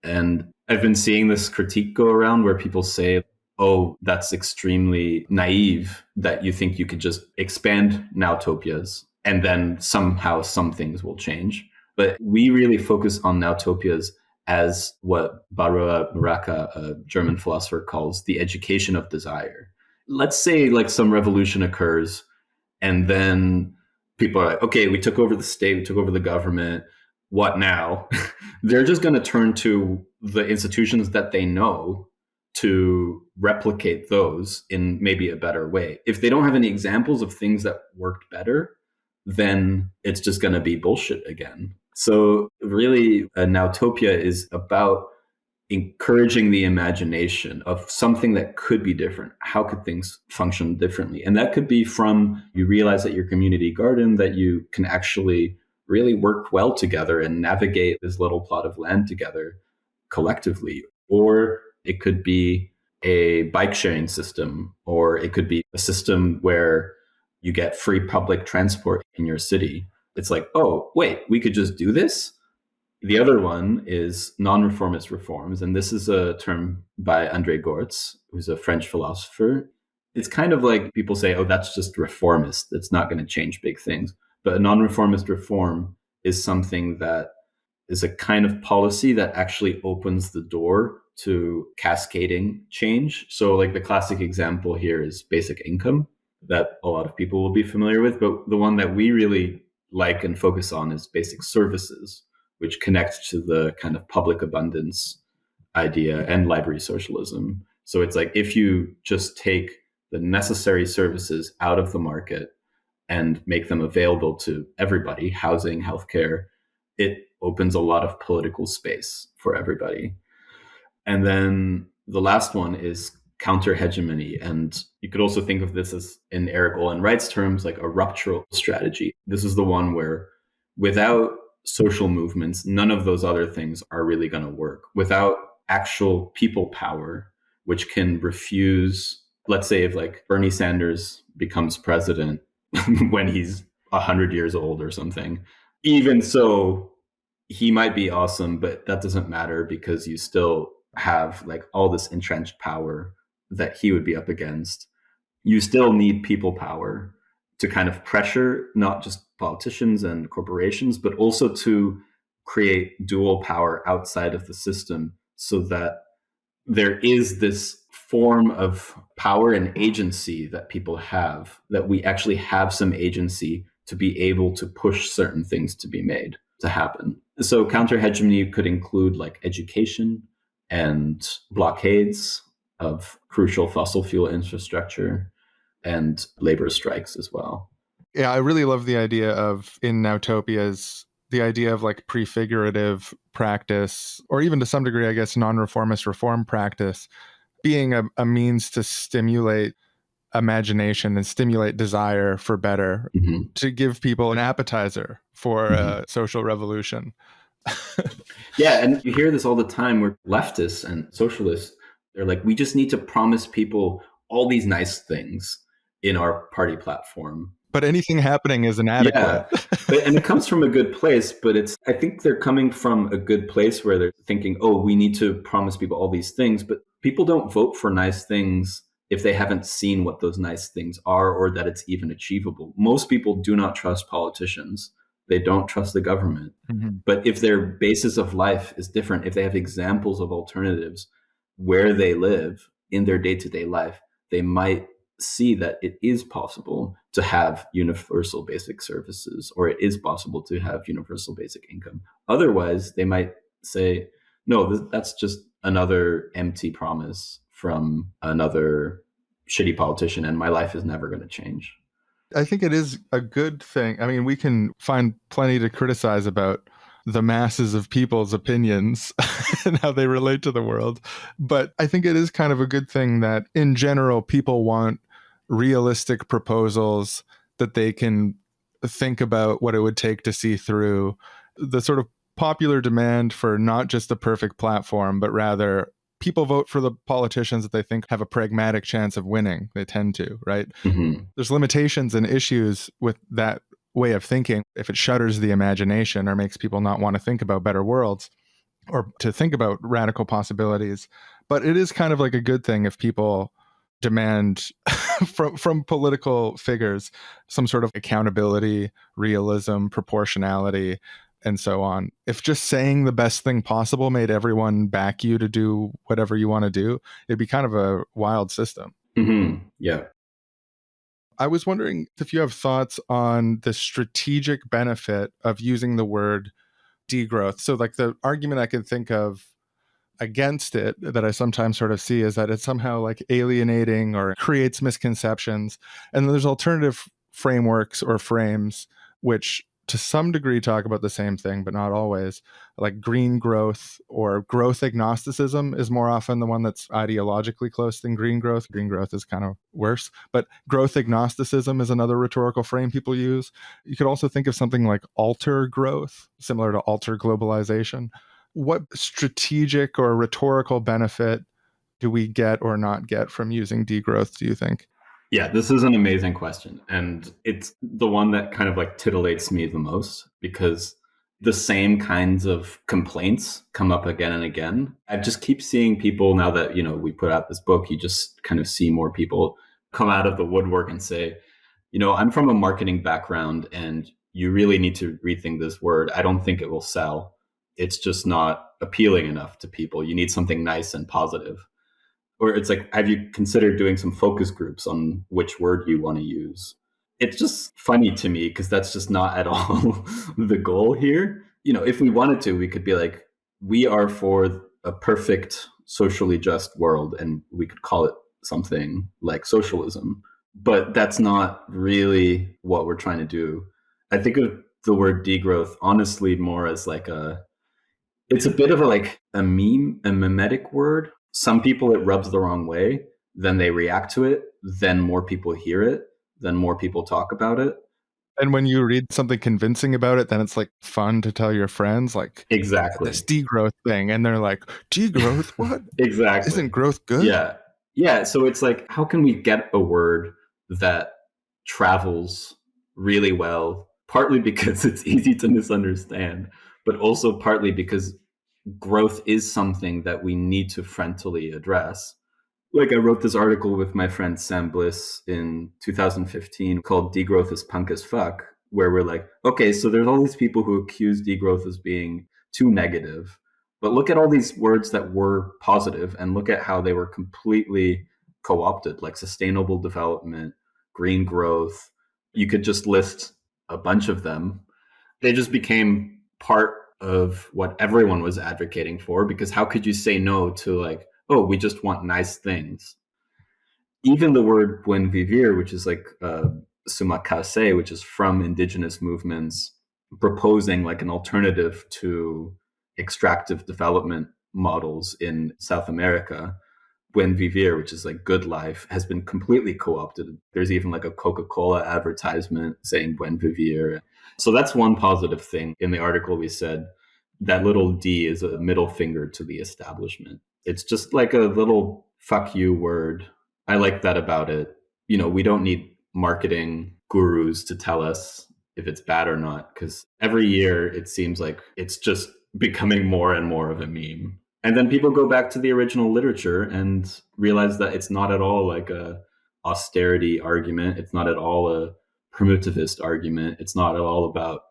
And I've been seeing this critique go around where people say, oh, that's extremely naive that you think you could just expand nowtopias and then somehow some things will change. But we really focus on nowtopias as what Barbara Maraca, a German philosopher, calls the education of desire. Let's say like some revolution occurs and then people are like, okay, we took over the state, we took over the government. What now? They're just going to turn to the institutions that they know to replicate those in maybe a better way. If they don't have any examples of things that worked better, then it's just going to be bullshit again. So really, a nowtopia is about encouraging the imagination of something that could be different. How could things function differently? And that could be from you realize at your community garden that you can actually really work well together and navigate this little plot of land together collectively. Or it could be a bike sharing system, or it could be a system where you get free public transport in your city. It's like, oh, wait, we could just do this? The other one is non-reformist reforms. And this is a term by André Gortz, who's a French philosopher. It's kind of like people say, oh, that's just reformist. It's not going to change big things. But a non-reformist reform is something that is a kind of policy that actually opens the door to cascading change. So like the classic example here is basic income that a lot of people will be familiar with. But the one that we really like and focus on is basic services, which connects to the kind of public abundance idea and library socialism. So it's like if you just take the necessary services out of the market and make them available to everybody, housing, healthcare, it opens a lot of political space for everybody. And then the last one is counter hegemony. And you could also think of this as, in Eric Olin Wright's terms, like a ruptural strategy. This is the one where without social movements, none of those other things are really going to work. Without actual people power, which can refuse, let's say if like Bernie Sanders becomes president when he's 100 years old or something, even so, he might be awesome, but that doesn't matter because you still have like all this entrenched power that he would be up against. You still need people power to kind of pressure not just politicians and corporations, but also to create dual power outside of the system so that there is this form of power and agency that people have, that we actually have some agency to be able to push certain things to be made to happen. So counter hegemony could include like education and blockades of crucial fossil fuel infrastructure and labor strikes as well. Yeah, I really love the idea of, in Utopias, the idea of like prefigurative practice, or even to some degree, I guess, non-reformist reform practice, being a means to stimulate imagination and stimulate desire for better, to give people an appetizer for a social revolution. Yeah, and you hear this all the time where leftists and socialists, they're like, we just need to promise people all these nice things in our party platform. But anything happening is inadequate. Yeah. And it comes from a good place, but I think they're coming from a good place where they're thinking, oh, we need to promise people all these things, but people don't vote for nice things if they haven't seen what those nice things are or that it's even achievable. Most people do not trust politicians. They don't trust the government. But if their basis of life is different, if they have examples of alternatives where they live in their day-to-day life, they might see that it is possible to have universal basic services, or it is possible to have universal basic income. Otherwise, they might say, no, that's just another empty promise from another shitty politician, and my life is never going to change. I think it is a good thing. I mean, we can find plenty to criticize about the masses of people's opinions and how they relate to the world. But I think it is kind of a good thing that in general, people want realistic proposals that they can think about what it would take to see through. The sort of popular demand for not just a perfect platform, but rather people vote for the politicians that they think have a pragmatic chance of winning. They tend to, right? There's limitations and issues with that way of thinking if it shutters the imagination or makes people not want to think about better worlds or to think about radical possibilities. But it is kind of like a good thing if people demand from political figures some sort of accountability, realism, proportionality, and so on. If just saying the best thing possible made everyone back you to do whatever you want to do, it'd be kind of a wild system. Yeah. I was wondering if you have thoughts on the strategic benefit of using the word degrowth. So like the argument I can think of against it that I sometimes sort of see is that it's somehow like alienating or creates misconceptions. And there's alternative frameworks or frames which to some degree talk about the same thing, but not always. Like green growth or growth agnosticism is more often the one that's ideologically close than green growth. Green growth is kind of worse, but growth agnosticism is another rhetorical frame people use. You could also think of something like alter growth, similar to alter globalization. What strategic or rhetorical benefit do we get or not get from using degrowth, do you think? Yeah, this is an amazing question. And it's the one that kind of like titillates me the most because the same kinds of complaints come up again and again. I just keep seeing people now that, we put out this book, you just kind of see more people come out of the woodwork and say, I'm from a marketing background and you really need to rethink this word. I don't think it will sell. It's just not appealing enough to people. You need something nice and positive. Or it's like, have you considered doing some focus groups on which word you want to use? It's just funny to me because that's just not at all the goal here. If we wanted to, we could be like, we are for a perfect socially just world, and we could call it something like socialism. But that's not really what we're trying to do. I think of the word degrowth honestly more as like it's a bit of a meme, a mimetic word. Some people it rubs the wrong way, then they react to it, then more people hear it, then more people talk about it. And when you read something convincing about it, then it's like fun to tell your friends, like, exactly, this degrowth thing. And they're like, degrowth? What? Exactly. Isn't growth good? Yeah. Yeah. So it's like, how can we get a word that travels really well, partly because it's easy to misunderstand, but also partly because growth is something that we need to frontally address. Like I wrote this article with my friend Sam Bliss in 2015 called Degrowth is Punk as Fuck, where we're like, okay, so there's all these people who accuse degrowth as being too negative, but look at all these words that were positive and look at how they were completely co-opted, like sustainable development, green growth. You could just list a bunch of them. They just became part of what everyone was advocating for, because how could you say no to like, oh, we just want nice things? Even the word buen vivir, which is like sumakase, which is from indigenous movements proposing like an alternative to extractive development models in South America. Buen vivir, which is like good life, has been completely co-opted. There's even like a Coca-Cola advertisement saying buen vivir. So that's one positive thing. In the article, we said that little D is a middle finger to the establishment. It's just like a little fuck you word. I like that about it. We don't need marketing gurus to tell us if it's bad or not, because every year it seems like it's just becoming more and more of a meme. And then people go back to the original literature and realize that it's not at all like a austerity argument. It's not at all a primitivist argument. It's not at all about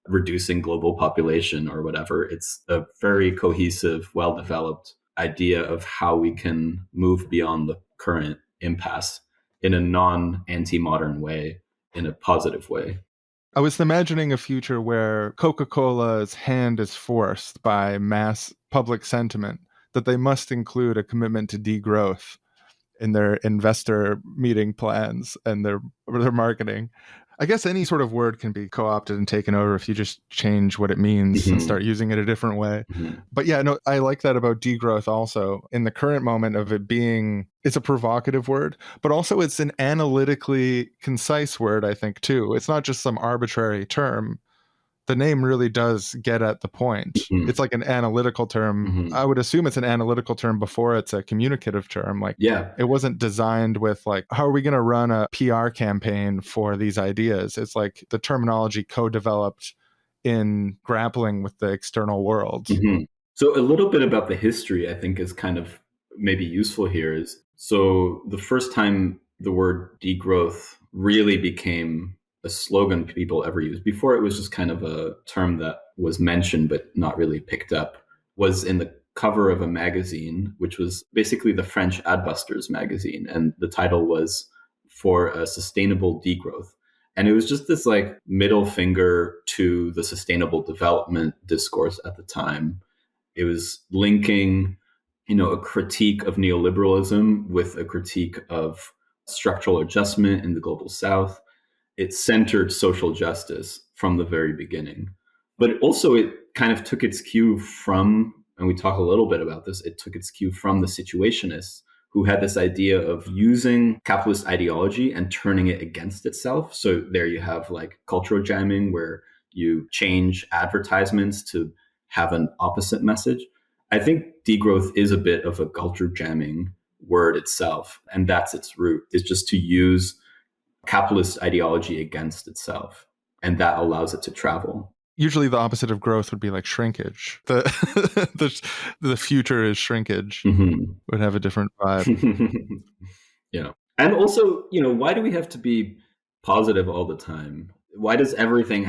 reducing global population or whatever. It's a very cohesive, well-developed idea of how we can move beyond the current impasse in a non-anti-modern way, in a positive way. I was imagining a future where Coca-Cola's hand is forced by mass public sentiment that they must include a commitment to degrowth in their investor meeting plans and their marketing. I guess any sort of word can be co-opted and taken over if you just change what it means and start using it a different way. But yeah, no, I like that about degrowth also. In the current moment of it being, it's a provocative word, but also it's an analytically concise word, I think, too. It's not just some arbitrary term. The name really does get at the point. It's like an analytical term. I would assume it's an analytical term before it's a communicative term. Like, it wasn't designed with like, how are we going to run a PR campaign for these ideas? It's like the terminology co-developed in grappling with the external world. So a little bit about the history, I think, is kind of maybe useful here. Is so the first time the word degrowth really became a slogan people ever used, before it was just kind of a term that was mentioned but not really picked up, was in the cover of a magazine, which was basically the French Adbusters magazine. And the title was For a Sustainable Degrowth. And it was just this like middle finger to the sustainable development discourse at the time. It was linking, a critique of neoliberalism with a critique of structural adjustment in the global South. It centered social justice from the very beginning. But also it kind of took its cue from, and we talk a little bit about this, it took its cue from the Situationists, who had this idea of using capitalist ideology and turning it against itself. So there you have like cultural jamming, where you change advertisements to have an opposite message. I think degrowth is a bit of a culture jamming word itself. And that's its root, is just to use capitalist ideology against itself, and that allows it to travel. Usually the opposite of growth would be like shrinkage. The future is shrinkage. Would have a different vibe. Yeah. And also, why do we have to be positive all the time? Why does everything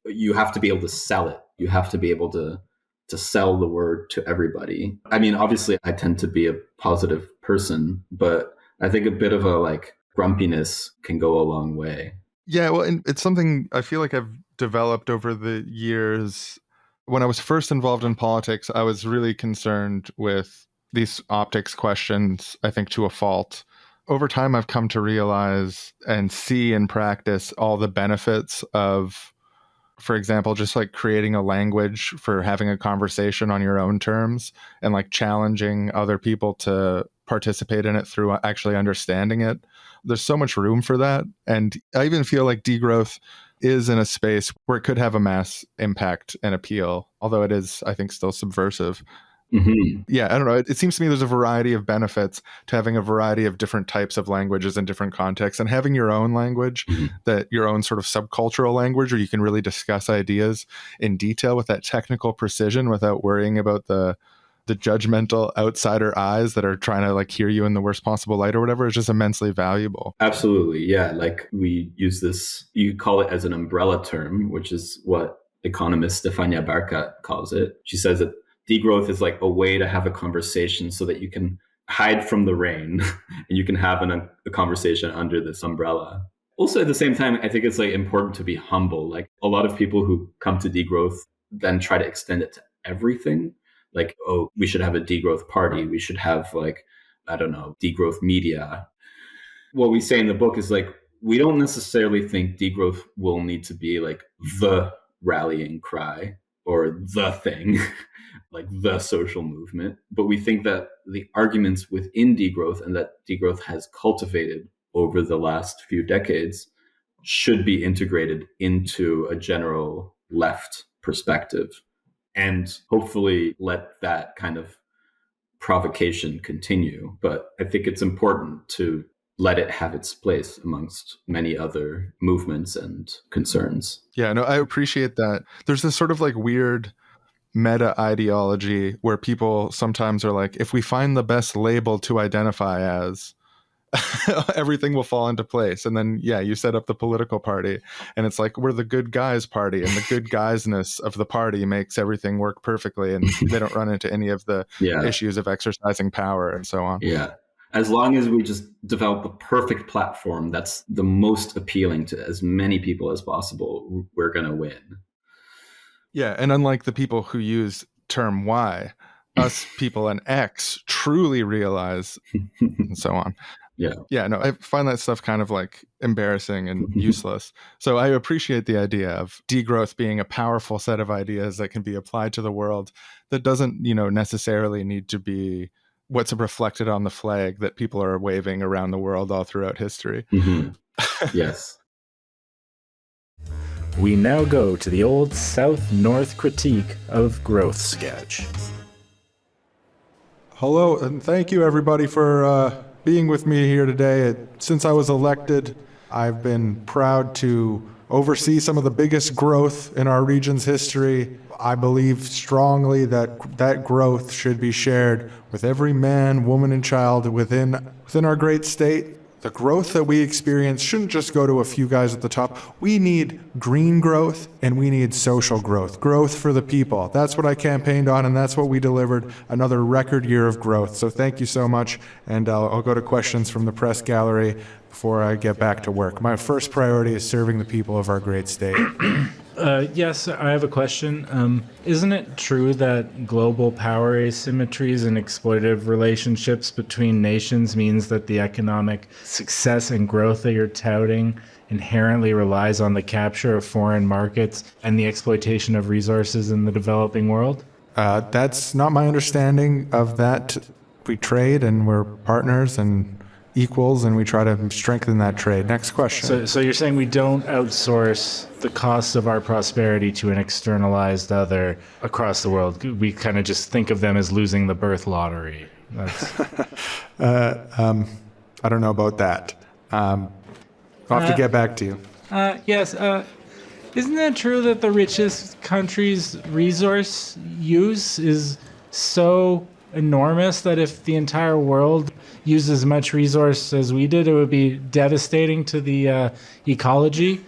you have to be able to sell it? You have to be able to sell the word to everybody. I mean, obviously I tend to be a positive person, but I think a bit of a grumpiness can go a long way. Yeah, well, and it's something I feel like I've developed over the years. When I was first involved in politics, I was really concerned with these optics questions, I think, to a fault. Over time, I've come to realize and see in practice all the benefits of, for example, just creating a language for having a conversation on your own terms and challenging other people to participate in it through actually understanding it. There's so much room for that. And I even feel like degrowth is in a space where it could have a mass impact and appeal, although it is, I think, still subversive. Mm-hmm. Yeah, I don't know. It seems to me there's a variety of benefits to having a variety of different types of languages in different contexts, and having your own language, that your own sort of subcultural language where you can really discuss ideas in detail with that technical precision without worrying about the judgmental outsider eyes that are trying to hear you in the worst possible light or whatever, is just immensely valuable. Absolutely. Yeah. We use this, you call it as an umbrella term, which is what economist Stefania Barca calls it. She says that degrowth is a way to have a conversation so that you can hide from the rain and you can have a conversation under this umbrella. Also, at the same time, I think it's important to be humble. A lot of people who come to degrowth then try to extend it to everything. Oh, we should have a degrowth party. We should have I don't know, degrowth media. What we say in the book is we don't necessarily think degrowth will need to be the rallying cry or the thing, the social movement. But we think that the arguments within degrowth and that degrowth has cultivated over the last few decades should be integrated into a general left perspective, and hopefully let that kind of provocation continue. But I think it's important to let it have its place amongst many other movements and concerns. Yeah, no, I appreciate that. There's this sort of weird meta ideology where people sometimes are if we find the best label to identify as, everything will fall into place. And then, yeah, you set up the political party and it's we're the good guys party, and the good guysness of the party makes everything work perfectly. And they don't run into any of the issues of exercising power and so on. Yeah. As long as we just develop the perfect platform that's the most appealing to as many people as possible, we're going to win. Yeah. And unlike the people who use term Y, us people in X truly realize and so on. Yeah, no, I find that stuff kind of embarrassing and useless. So I appreciate the idea of degrowth being a powerful set of ideas that can be applied to the world, that doesn't, necessarily need to be what's reflected on the flag that people are waving around the world all throughout history. Mm-hmm. Yes. We now go to the old South-North critique of growth sketch. Hello, and thank you everybody for being with me here today. Since I was elected, I've been proud to oversee some of the biggest growth in our region's history. I believe strongly that that growth should be shared with every man, woman, and child within our great state. The growth that we experience shouldn't just go to a few guys at the top. We need green growth and we need social growth. Growth for the people. That's what I campaigned on, and that's what we delivered. Another record year of growth. So thank you so much, and I'll go to questions from the press gallery before I get back to work. My first priority is serving the people of our great state. Yes, I have a question. Isn't it true that global power asymmetries and exploitative relationships between nations means that the economic success and growth that you're touting inherently relies on the capture of foreign markets and the exploitation of resources in the developing world? That's not my understanding of that. We trade and we're partners and equals, and we try to strengthen that trade. Next question. So you're saying we don't outsource the costs of our prosperity to an externalized other across the world. We kind of just think of them as losing the birth lottery. That's... I don't know about that. I'll have to get back to you. Yes. Isn't it true that the richest country's resource use is so enormous that if the entire world use as much resource as we did, it would be devastating to the ecology.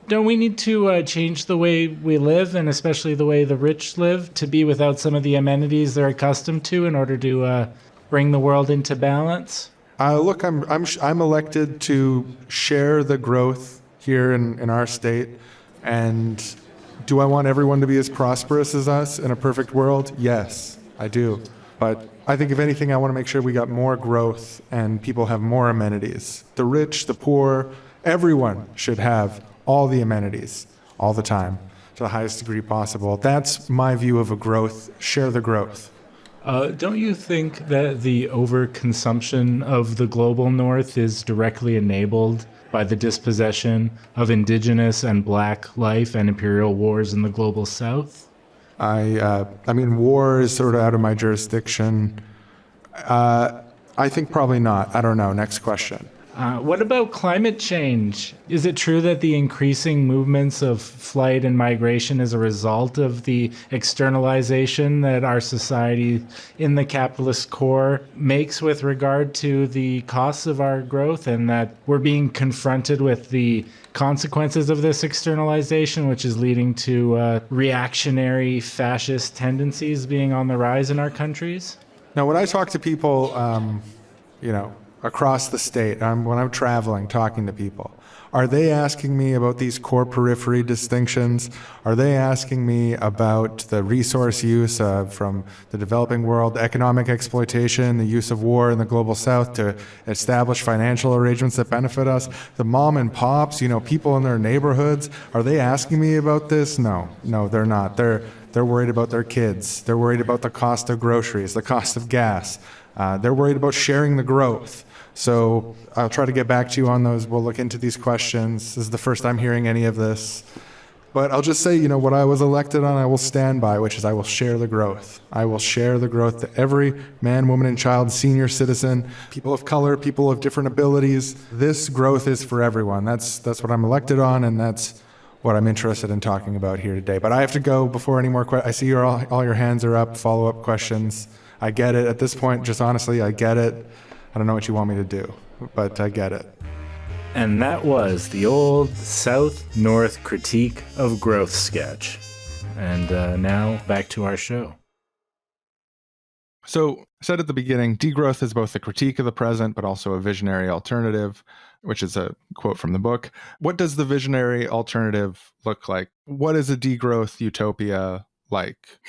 Don't we need to change the way we live, and especially the way the rich live, to be without some of the amenities they're accustomed to in order to bring the world into balance? Look, I'm elected to share the growth here in our state, and do I want everyone to be as prosperous as us in a perfect world? Yes, I do. But I think if anything, I want to make sure we got more growth and people have more amenities. The rich, the poor, everyone should have all the amenities all the time to the highest degree possible. That's my view of a growth. Share the growth. Don't you think that the overconsumption of the global north is directly enabled by the dispossession of indigenous and black life and imperial wars in the global south? I mean, war is sort of out of my jurisdiction. I think probably not. I don't know. Next question. What about climate change? Is it true that the increasing movements of flight and migration is a result of the externalization that our society in the capitalist core makes with regard to the costs of our growth, and that we're being confronted with the consequences of this externalization, which is leading to reactionary fascist tendencies being on the rise in our countries? Now, when I talk to people, across the state, when I'm traveling, talking to people, are they asking me about these core periphery distinctions? Are they asking me about the resource use from the developing world, economic exploitation, the use of war in the global south to establish financial arrangements that benefit us? The mom and pops, people in their neighborhoods, are they asking me about this? No, they're not. They're worried about their kids. They're worried about the cost of groceries, the cost of gas. They're worried about sharing the growth. So I'll try to get back to you on those. We'll look into these questions. This is the first time hearing any of this. But I'll just say, what I was elected on, I will stand by, which is I will share the growth. I will share the growth to every man, woman, and child, senior citizen, people of color, people of different abilities. This growth is for everyone. That's what I'm elected on, and that's what I'm interested in talking about here today. But I have to go before any more questions. I see all your hands are up, follow-up questions. I get it. At this point, just honestly, I get it. I don't know what you want me to do, but I get it. And that was the old South-North critique of growth sketch. And now back to our show. So, said at the beginning, degrowth is both a critique of the present, but also a visionary alternative, which is a quote from the book. What does the visionary alternative look like? What is a degrowth utopia like?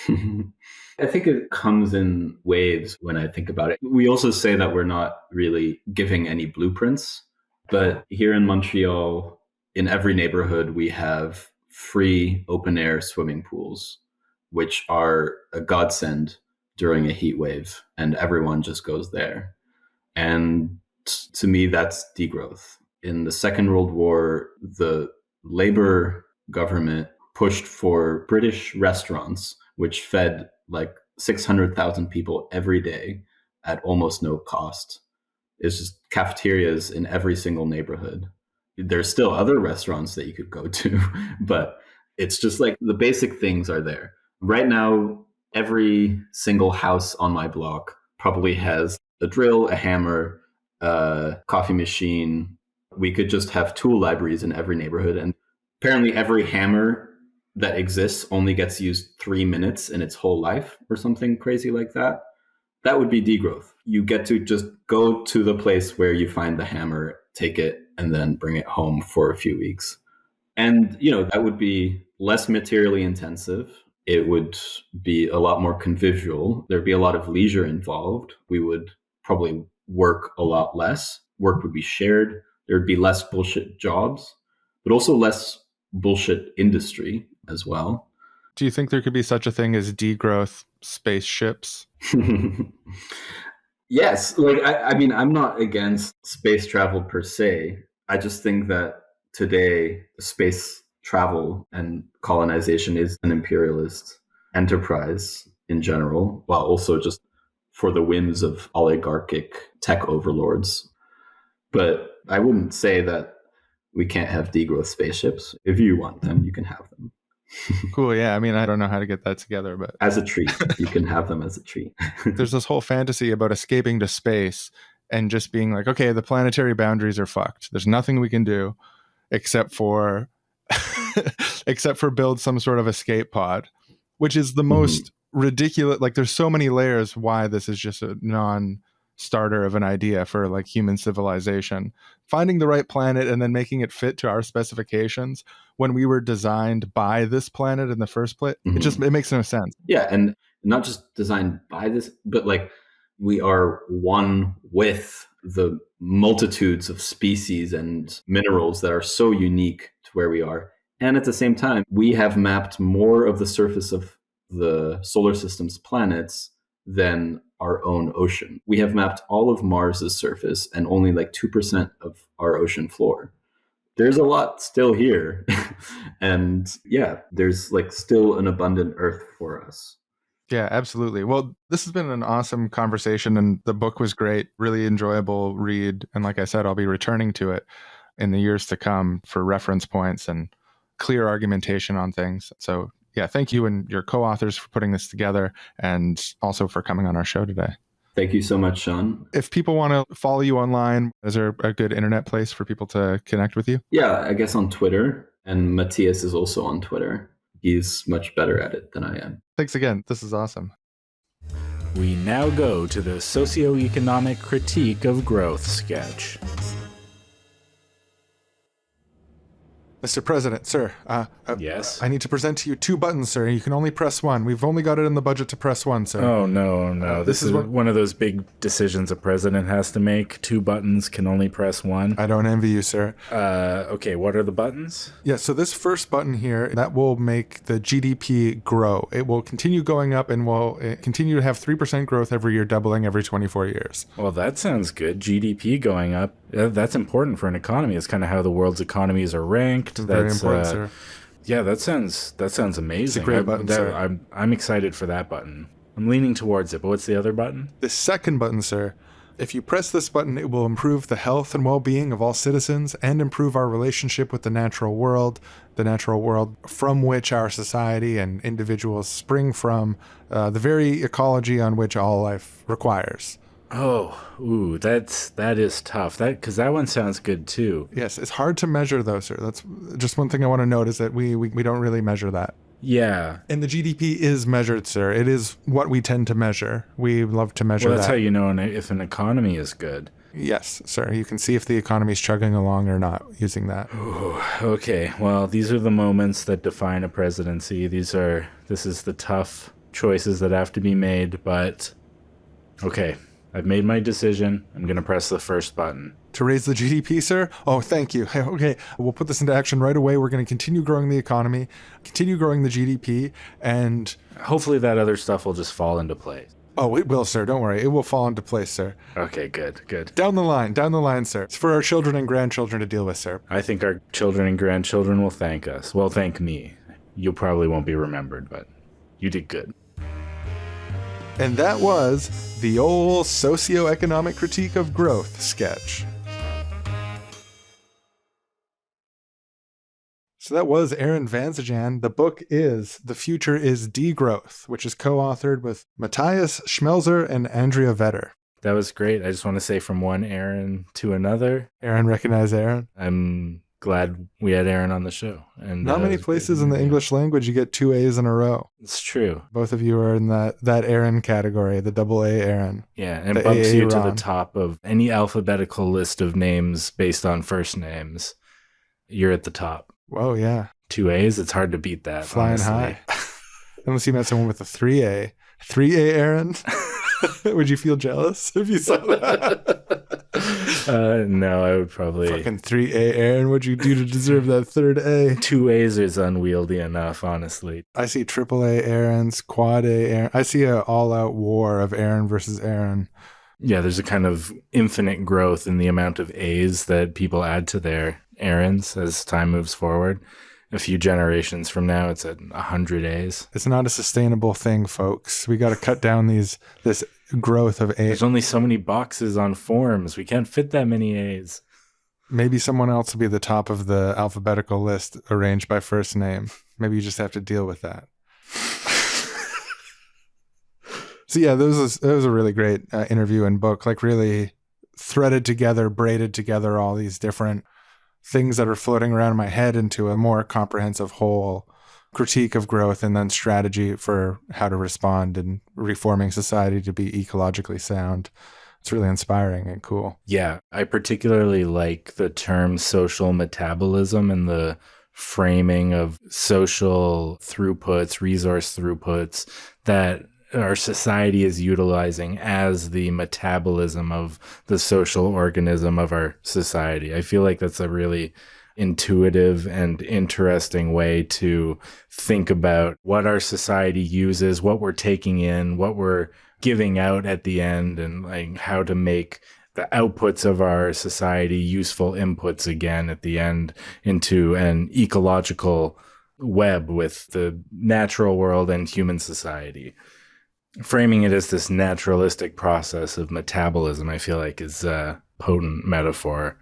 I think it comes in waves when I think about it. We also say that we're not really giving any blueprints, but here in Montreal, in every neighborhood, we have free open air swimming pools, which are a godsend during a heat wave, and everyone just goes there. And to me, that's degrowth. In the Second World War, the Labour government pushed for British restaurants, which fed like 600,000 people every day at almost no cost. It's just cafeterias in every single neighborhood. There's still other restaurants that you could go to, but it's just like the basic things are there. Right now, every single house on my block probably has a drill, a hammer, a coffee machine. We could just have tool libraries in every neighborhood. And apparently every hammer that exists only gets used 3 minutes in its whole life or something crazy like that. That would be degrowth. You get to just go to the place where you find the hammer, take it, and then bring it home for a few weeks. And, that would be less materially intensive. It would be a lot more convivial. There'd be a lot of leisure involved. We would probably work a lot less. Work would be shared. There'd be less bullshit jobs, but also less bullshit industry as well. Do you think there could be such a thing as degrowth spaceships? Yes. I mean, I'm not against space travel per se. I just think that today space travel and colonization is an imperialist enterprise in general, while also just for the whims of oligarchic tech overlords. But I wouldn't say that we can't have degrowth spaceships. If you want them, you can have them. Cool. Yeah. I mean, I don't know how to get that together, but As a treat. You can have them as a treat. there's this whole fantasy about escaping to space and just being like, okay, the planetary boundaries are fucked. There's nothing we can do except for build some sort of escape pod, which is the most ridiculous. Like, there's so many layers why this is just a non-starter of an idea for like human civilization. Finding the right planet and then making it fit to our specifications when we were designed by this planet in the first place, it makes no sense. Yeah, and not just designed by this, but like we are one with the multitudes of species and minerals that are so unique to where we are. And at the same time, we have mapped more of the surface of the solar system's planets than our own ocean. We have mapped all of Mars's surface and only like 2% of our ocean floor. There's a lot still here. And yeah, there's like still an abundant Earth for us. Yeah, absolutely. Well, this has been an awesome conversation, and the book was great, really enjoyable read. And like I said, I'll be returning to it in the years to come for reference points and clear argumentation on things. So yeah, thank you and your co-authors for putting this together, and also for coming on our show today. Thank you so much, Sean. If people want to follow you online, is there a good internet place for people to connect with you? Yeah, I guess on Twitter. And Matthias is also on Twitter. He's much better at it than I am. Thanks again. This is awesome. We now go to the Socio-Economic Critique of Growth sketch. Mr. President, sir. Yes? I need to present to you 2 buttons, sir. You can only press one. We've only got it in the budget to press one, sir. Oh, no. This is one of those big decisions a president has to make. 2 buttons, can only press one. I don't envy you, sir. Okay, what are the buttons? Yeah, so this first button here, that will make the GDP grow. It will continue going up and will continue to have 3% growth every year, doubling every 24 years. Well, that sounds good. GDP going up. That's important for an economy. It's kind of how the world's economies are ranked. Very important, sir. Yeah, that sounds amazing. It's a great button, sir. I'm excited for that button. I'm leaning towards it, but what's the other button? The second button, sir. If you press this button, it will improve the health and well-being of all citizens and improve our relationship with the natural world from which our society and individuals spring from, the very ecology on which all life requires. Oh, ooh, that is tough. Because that one sounds good too. Yes, it's hard to measure though, sir. That's just one thing I want to note, is that we don't really measure that. Yeah. And the GDP is measured, sir. It is what we tend to measure. We love to measure that. Well, that's how you know if an economy is good. Yes, sir. You can see if the economy is chugging along or not using that. Ooh, okay. Well, these are the moments that define a presidency. This is the tough choices that have to be made, but okay. I've made my decision. I'm going to press the first button. To raise the GDP, sir? Oh, thank you. Okay, we'll put this into action right away. We're going to continue growing the economy, continue growing the GDP, and hopefully that other stuff will just fall into place. Oh, it will, sir. Don't worry. It will fall into place, sir. Okay, good. Down the line, sir. It's for our children and grandchildren to deal with, sir. I think our children and grandchildren will thank us. Well, thank me. You probably won't be remembered, but you did good. And that was the old Socio-Economic Critique of Growth sketch. So that was Aaron Vansintjan. The book is The Future is Degrowth, which is co-authored with Matthias Schmelzer and Andrea Vetter. That was great. I just want to say from one Aaron to another. Aaron recognized Aaron. I'm glad we had Aaron on the show. And not many places in the English language you get 2 A's in a row. It's true. Both of you are in that Aaron category, the double A Aaron. Yeah, and it bumps you to the top of any alphabetical list of names based on first names. You're at the top. Whoa, yeah. 2 A's, it's hard to beat that. Flying honestly. High. Unless you met someone with a 3A. 3A Aaron? Would you feel jealous if you saw that? No, I would probably... Fucking 3A Aaron, what'd you do to deserve that third A? 2 A's is unwieldy enough, honestly. I see triple A Aarons, quad A Aaron. I see an all-out war of Aaron versus Aaron. Yeah, there's a kind of infinite growth in the amount of A's that people add to their Aarons as time moves forward. A few generations from now, it's at 100 A's. It's not a sustainable thing, folks. We got to cut down this growth of A's. There's only so many boxes on forms. We can't fit that many A's. Maybe someone else will be the top of the alphabetical list arranged by first name. Maybe you just have to deal with that. So yeah, that was a really great interview and book, like really threaded together, braided together all these different things that are floating around in my head into a more comprehensive whole critique of growth and then strategy for how to respond and reforming society to be ecologically sound. It's really inspiring and cool. Yeah, I particularly like the term social metabolism and the framing of social throughputs, resource throughputs that our society is utilizing as the metabolism of the social organism of our society. I feel like that's a really intuitive and interesting way to think about what our society uses, what we're taking in, what we're giving out at the end, and like how to make the outputs of our society useful inputs again at the end into an ecological web with the natural world and human society. Framing it as this naturalistic process of metabolism, I feel like, is a potent metaphor.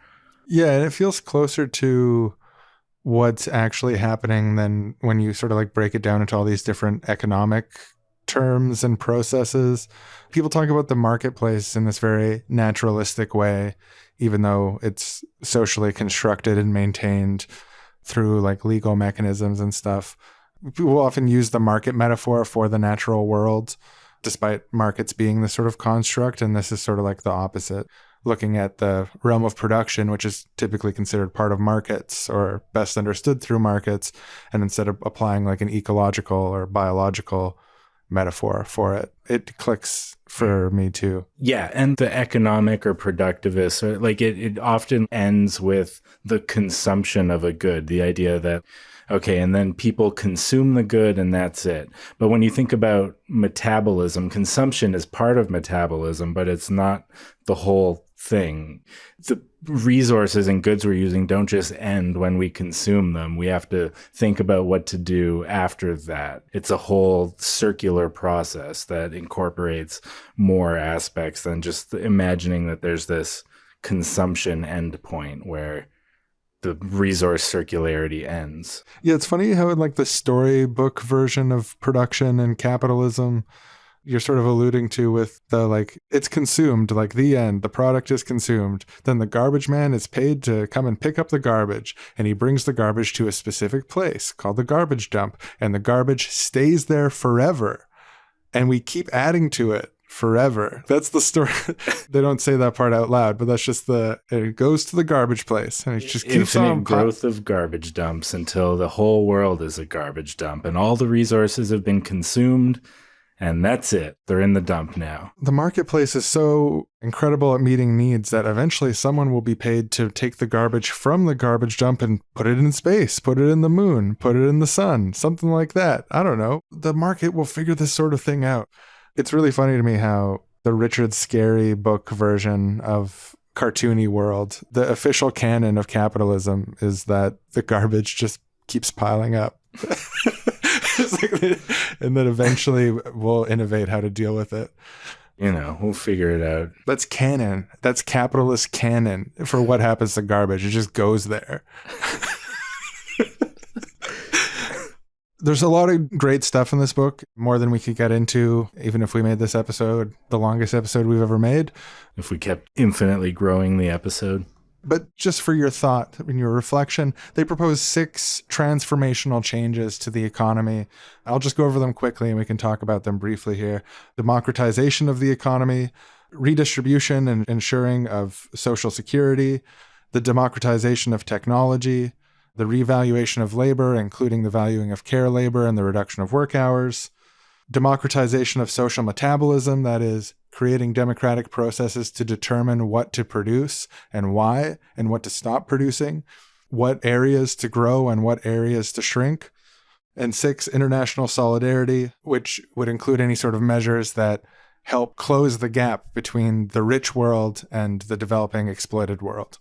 Yeah, and it feels closer to what's actually happening than when you sort of like break it down into all these different economic terms and processes. People talk about the marketplace in this very naturalistic way, even though it's socially constructed and maintained through like legal mechanisms and stuff. People often use the market metaphor for the natural world, despite markets being this sort of construct. And this is sort of like the opposite, looking at the realm of production, which is typically considered part of markets or best understood through markets. And instead of applying like an ecological or biological metaphor for it, it clicks for me too. Yeah, and the economic or productivist, or like it often ends with the consumption of a good, the idea that, okay, and then people consume the good and that's it. But when you think about metabolism, consumption is part of metabolism, but it's not the whole thing. The resources and goods we're using don't just end when we consume them. We have to think about what to do after that. It's a whole circular process that incorporates more aspects than just imagining that there's this consumption endpoint where the resource circularity ends. Yeah, it's funny how in like the storybook version of production and capitalism, you're sort of alluding to with the like, it's consumed, like the end, the product is consumed. Then the garbage man is paid to come and pick up the garbage. And he brings the garbage to a specific place called the garbage dump. And the garbage stays there forever. And we keep adding to it forever. That's the story. They don't say that part out loud, but that's just it goes to the garbage place and it just keeps infinite on growth of garbage dumps until the whole world is a garbage dump and all the resources have been consumed. And that's it. They're in the dump now. The marketplace is so incredible at meeting needs that eventually someone will be paid to take the garbage from the garbage dump and put it in space, put it in the moon, put it in the sun, something like that. I don't know. The market will figure this sort of thing out. It's really funny to me how the Richard Scarry book version of cartoony world, the official canon of capitalism is that the garbage just keeps piling up. And then eventually we'll innovate how to deal with it. You know, we'll figure it out. That's canon. That's capitalist canon for what happens to garbage. It just goes there. There's a lot of great stuff in this book, more than we could get into, even if we made this episode the longest episode we've ever made. If we kept infinitely growing the episode. But just for your thought and your reflection, they propose 6 transformational changes to the economy. I'll just go over them quickly and we can talk about them briefly here. Democratization of the economy, redistribution and ensuring of social security, the democratization of technology, the revaluation of labor, including the valuing of care labor and the reduction of work hours, democratization of social metabolism, that is, creating democratic processes to determine what to produce and why, and what to stop producing, what areas to grow and what areas to shrink. And 6, international solidarity, which would include any sort of measures that help close the gap between the rich world and the developing exploited world.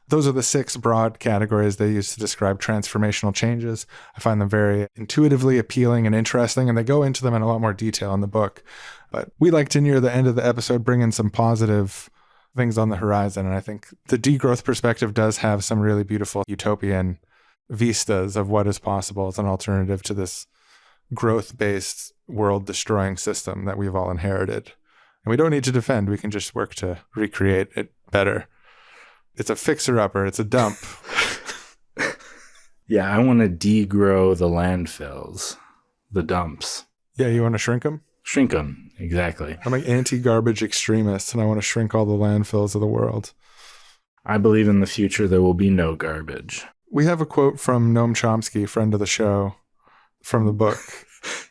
Those are the 6 broad categories they use to describe transformational changes. I find them very intuitively appealing and interesting, and they go into them in a lot more detail in the book. But we like to near the end of the episode bring in some positive things on the horizon. And I think the degrowth perspective does have some really beautiful utopian vistas of what is possible as an alternative to this growth-based, world-destroying system that we've all inherited. And we don't need to defend. We can just work to recreate it better. It's a fixer-upper. It's a dump. Yeah, I want to degrow the landfills, the dumps. Yeah, you want to shrink them? Shrink them, exactly. I'm an anti-garbage extremist, and I want to shrink all the landfills of the world. I believe in the future there will be no garbage. We have a quote from Noam Chomsky, friend of the show, from the book.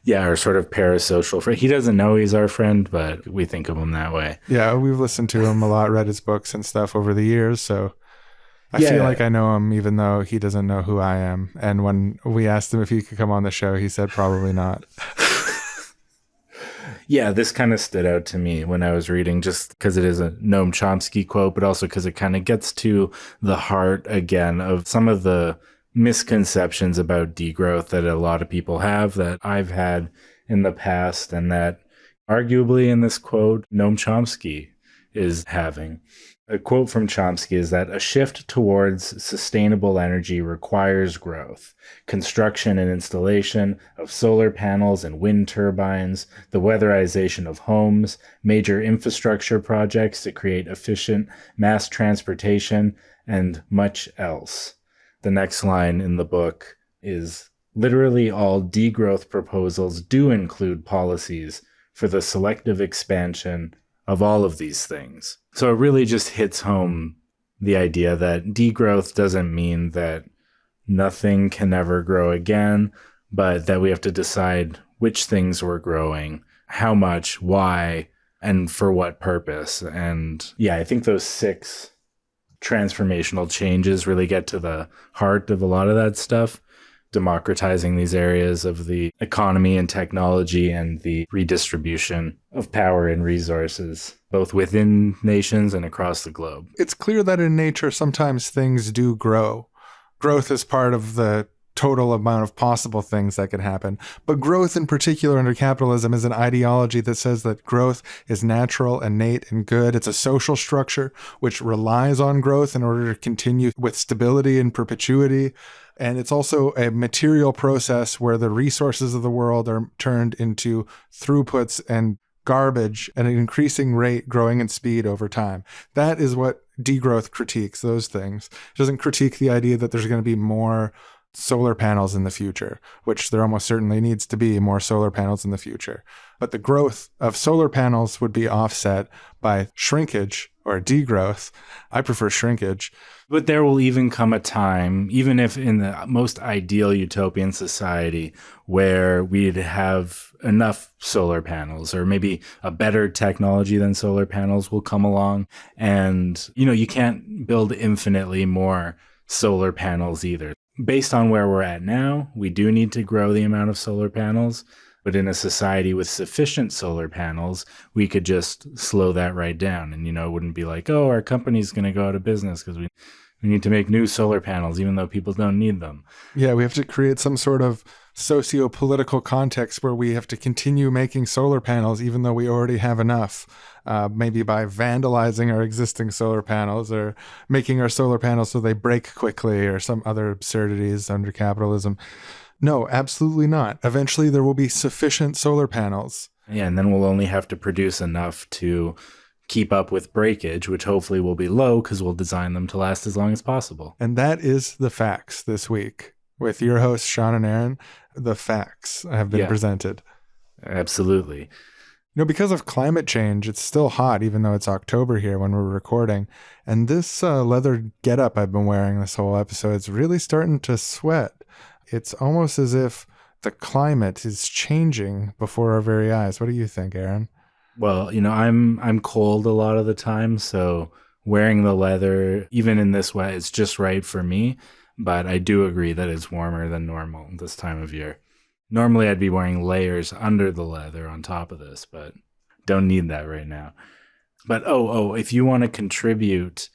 Yeah, our sort of parasocial friend. He doesn't know he's our friend, but we think of him that way. Yeah, we've listened to him a lot, read his books and stuff over the years, so I feel like I know him even though he doesn't know who I am. And when we asked him if he could come on the show, he said probably not. Yeah, this kind of stood out to me when I was reading, just because it is a Noam Chomsky quote, but also because it kind of gets to the heart again of some of the misconceptions about degrowth that a lot of people have, that I've had in the past, and that arguably in this quote, Noam Chomsky is having. A quote from Chomsky is that a shift towards sustainable energy requires growth, construction and installation of solar panels and wind turbines, the weatherization of homes, major infrastructure projects to create efficient mass transportation, and much else. The next line in the book is, literally all degrowth proposals do include policies for the selective expansion of all of these things. So it really just hits home the idea that degrowth doesn't mean that nothing can ever grow again, but that we have to decide which things we're growing, how much, why, and for what purpose. And yeah, I think those 6 transformational changes really get to the heart of a lot of that stuff. Democratizing these areas of the economy and technology, and the redistribution of power and resources, both within nations and across the globe. It's clear that in nature, sometimes things do grow. Growth is part of the total amount of possible things that can happen. But growth in particular under capitalism is an ideology that says that growth is natural, innate, and good. It's a social structure which relies on growth in order to continue with stability and perpetuity. And it's also a material process where the resources of the world are turned into throughputs and garbage at an increasing rate, growing in speed over time. That is what degrowth critiques, those things. It doesn't critique the idea that there's going to be more solar panels in the future, which there almost certainly needs to be more solar panels in the future. But the growth of solar panels would be offset by shrinkage or degrowth. I prefer shrinkage. But there will even come a time, even if in the most ideal utopian society, where we'd have enough solar panels, or maybe a better technology than solar panels will come along. And, you can't build infinitely more solar panels either. Based on where we're at now, we do need to grow the amount of solar panels. But in a society with sufficient solar panels, we could just slow that right down. And, it wouldn't be like, oh, our company's going to go out of business because we need to make new solar panels, even though people don't need them. Yeah, we have to create some sort of socio-political context where we have to continue making solar panels, even though we already have enough. Maybe by vandalizing our existing solar panels, or making our solar panels so they break quickly, or some other absurdities under capitalism. No, absolutely not. Eventually there will be sufficient solar panels. Yeah, and then we'll only have to produce enough to keep up with breakage, which hopefully will be low because we'll design them to last as long as possible. And that is the facts this week. With your hosts, Sean and Aaron, the facts have been presented. Absolutely. Because of climate change, it's still hot, even though it's October here when we're recording. And this leather getup I've been wearing this whole episode is really starting to sweat. It's almost as if the climate is changing before our very eyes. What do you think, Aaron? Well, I'm cold a lot of the time, so wearing the leather, even in this way, is just right for me. But I do agree that it's warmer than normal this time of year. Normally, I'd be wearing layers under the leather on top of this, but don't need that right now. But, if you want to contribute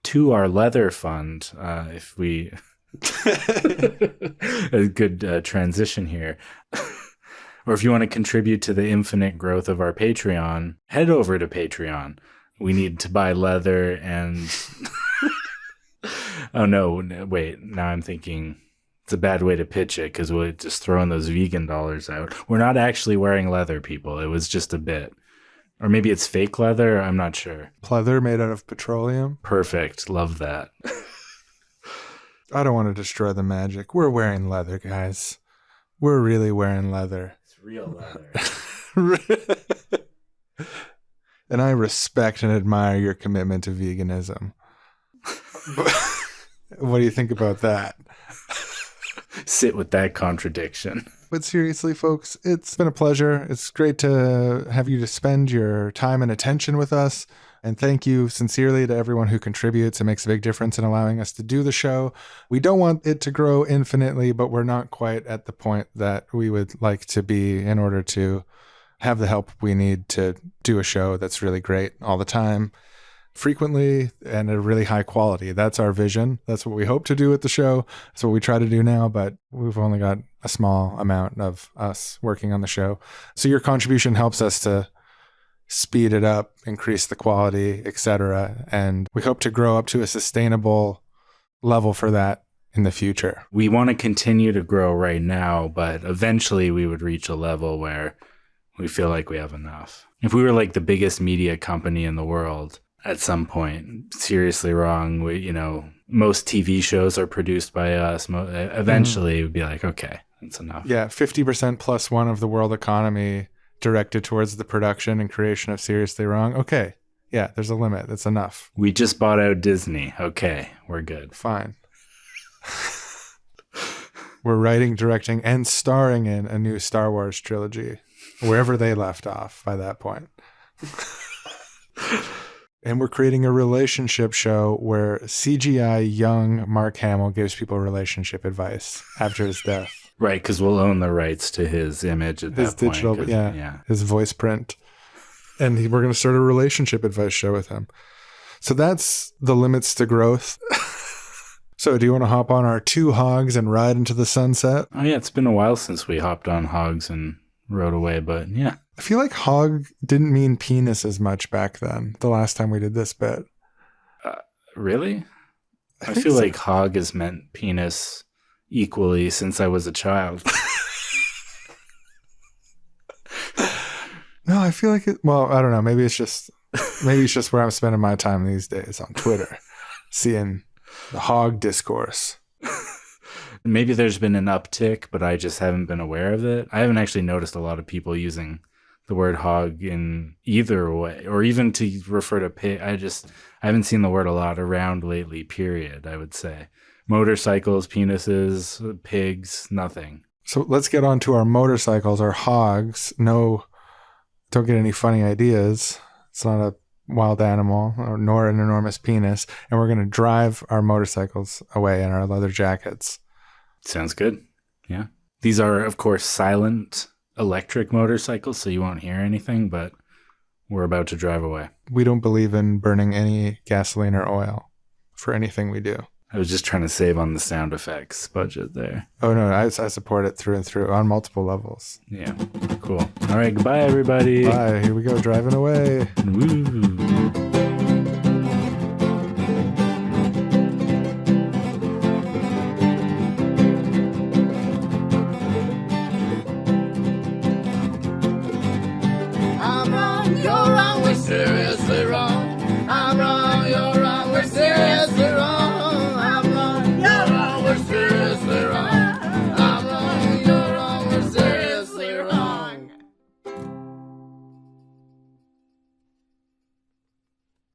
to our leather fund, if we... a good transition here. Or if you want to contribute to the infinite growth of our Patreon, head over to Patreon, we need to buy leather and oh no, wait, now I'm thinking it's a bad way to pitch it because we're just throwing those vegan dollars out. We're not actually wearing leather, people. It was just a bit. Or maybe it's fake leather. I'm not sure. Pleather made out of petroleum. Perfect. Love that. I don't want to destroy the magic. We're wearing leather, guys. We're really wearing leather. It's real leather. And I respect and admire your commitment to veganism. What do you think about that? Sit with that contradiction. But seriously, folks, it's been a pleasure. It's great to have you to spend your time and attention with us. And thank you sincerely to everyone who contributes. It makes a big difference in allowing us to do the show. We don't want it to grow infinitely, but we're not quite at the point that we would like to be in order to have the help we need to do a show that's really great all the time, frequently, and at a really high quality. That's our vision. That's what we hope to do with the show. That's what we try to do now, but we've only got a small amount of us working on the show. So your contribution helps us to speed it up, increase the quality, etc. And we hope to grow up to a sustainable level for that in the future. We want to continue to grow right now, but eventually we would reach a level where we feel like we have enough. If we were like the biggest media company in the world at some point, seriously wrong, most TV shows are produced by us. Eventually it would be like, okay, that's enough. Yeah, 50% plus one of the world economy directed towards the production and creation of Seriously Wrong. Okay, yeah, there's a limit. That's enough. We just bought out Disney. Okay, we're good. Fine. We're writing, directing, and starring in a new Star Wars trilogy, wherever they left off by that point. And we're creating a relationship show where CGI young Mark Hamill gives people relationship advice after his death. Right, because we'll own the rights to his image at his that point. Digital, yeah, his voice print. And we're going to start a relationship advice show with him. So that's the limits to growth. So do you want to hop on our 2 hogs and ride into the sunset? Oh, yeah, it's been a while since we hopped on hogs and rode away, but yeah. I feel like hog didn't mean penis as much back then, the last time we did this bit. Really? I feel like hog has meant penis equally since I was a child. No, I feel like I don't know. Maybe it's just where I'm spending my time these days on Twitter, seeing the hog discourse. Maybe there's been an uptick, but I just haven't been aware of it. I haven't actually noticed a lot of people using the word hog in either way, or even to refer to pig. I haven't seen the word a lot around lately, period, I would say. Motorcycles, penises, pigs, nothing. So let's get on to our motorcycles, our hogs. No, don't get any funny ideas. It's not a wild animal, nor an enormous penis. And we're going to drive our motorcycles away in our leather jackets. Sounds good. Yeah. These are, of course, silent electric motorcycles, so you won't hear anything, but we're about to drive away. We don't believe in burning any gasoline or oil for anything we do. I was just trying to save on the sound effects budget there. Oh, no, I support it through and through on multiple levels. Yeah, cool. All right, goodbye, everybody. Bye. Here we go, driving away. Woo.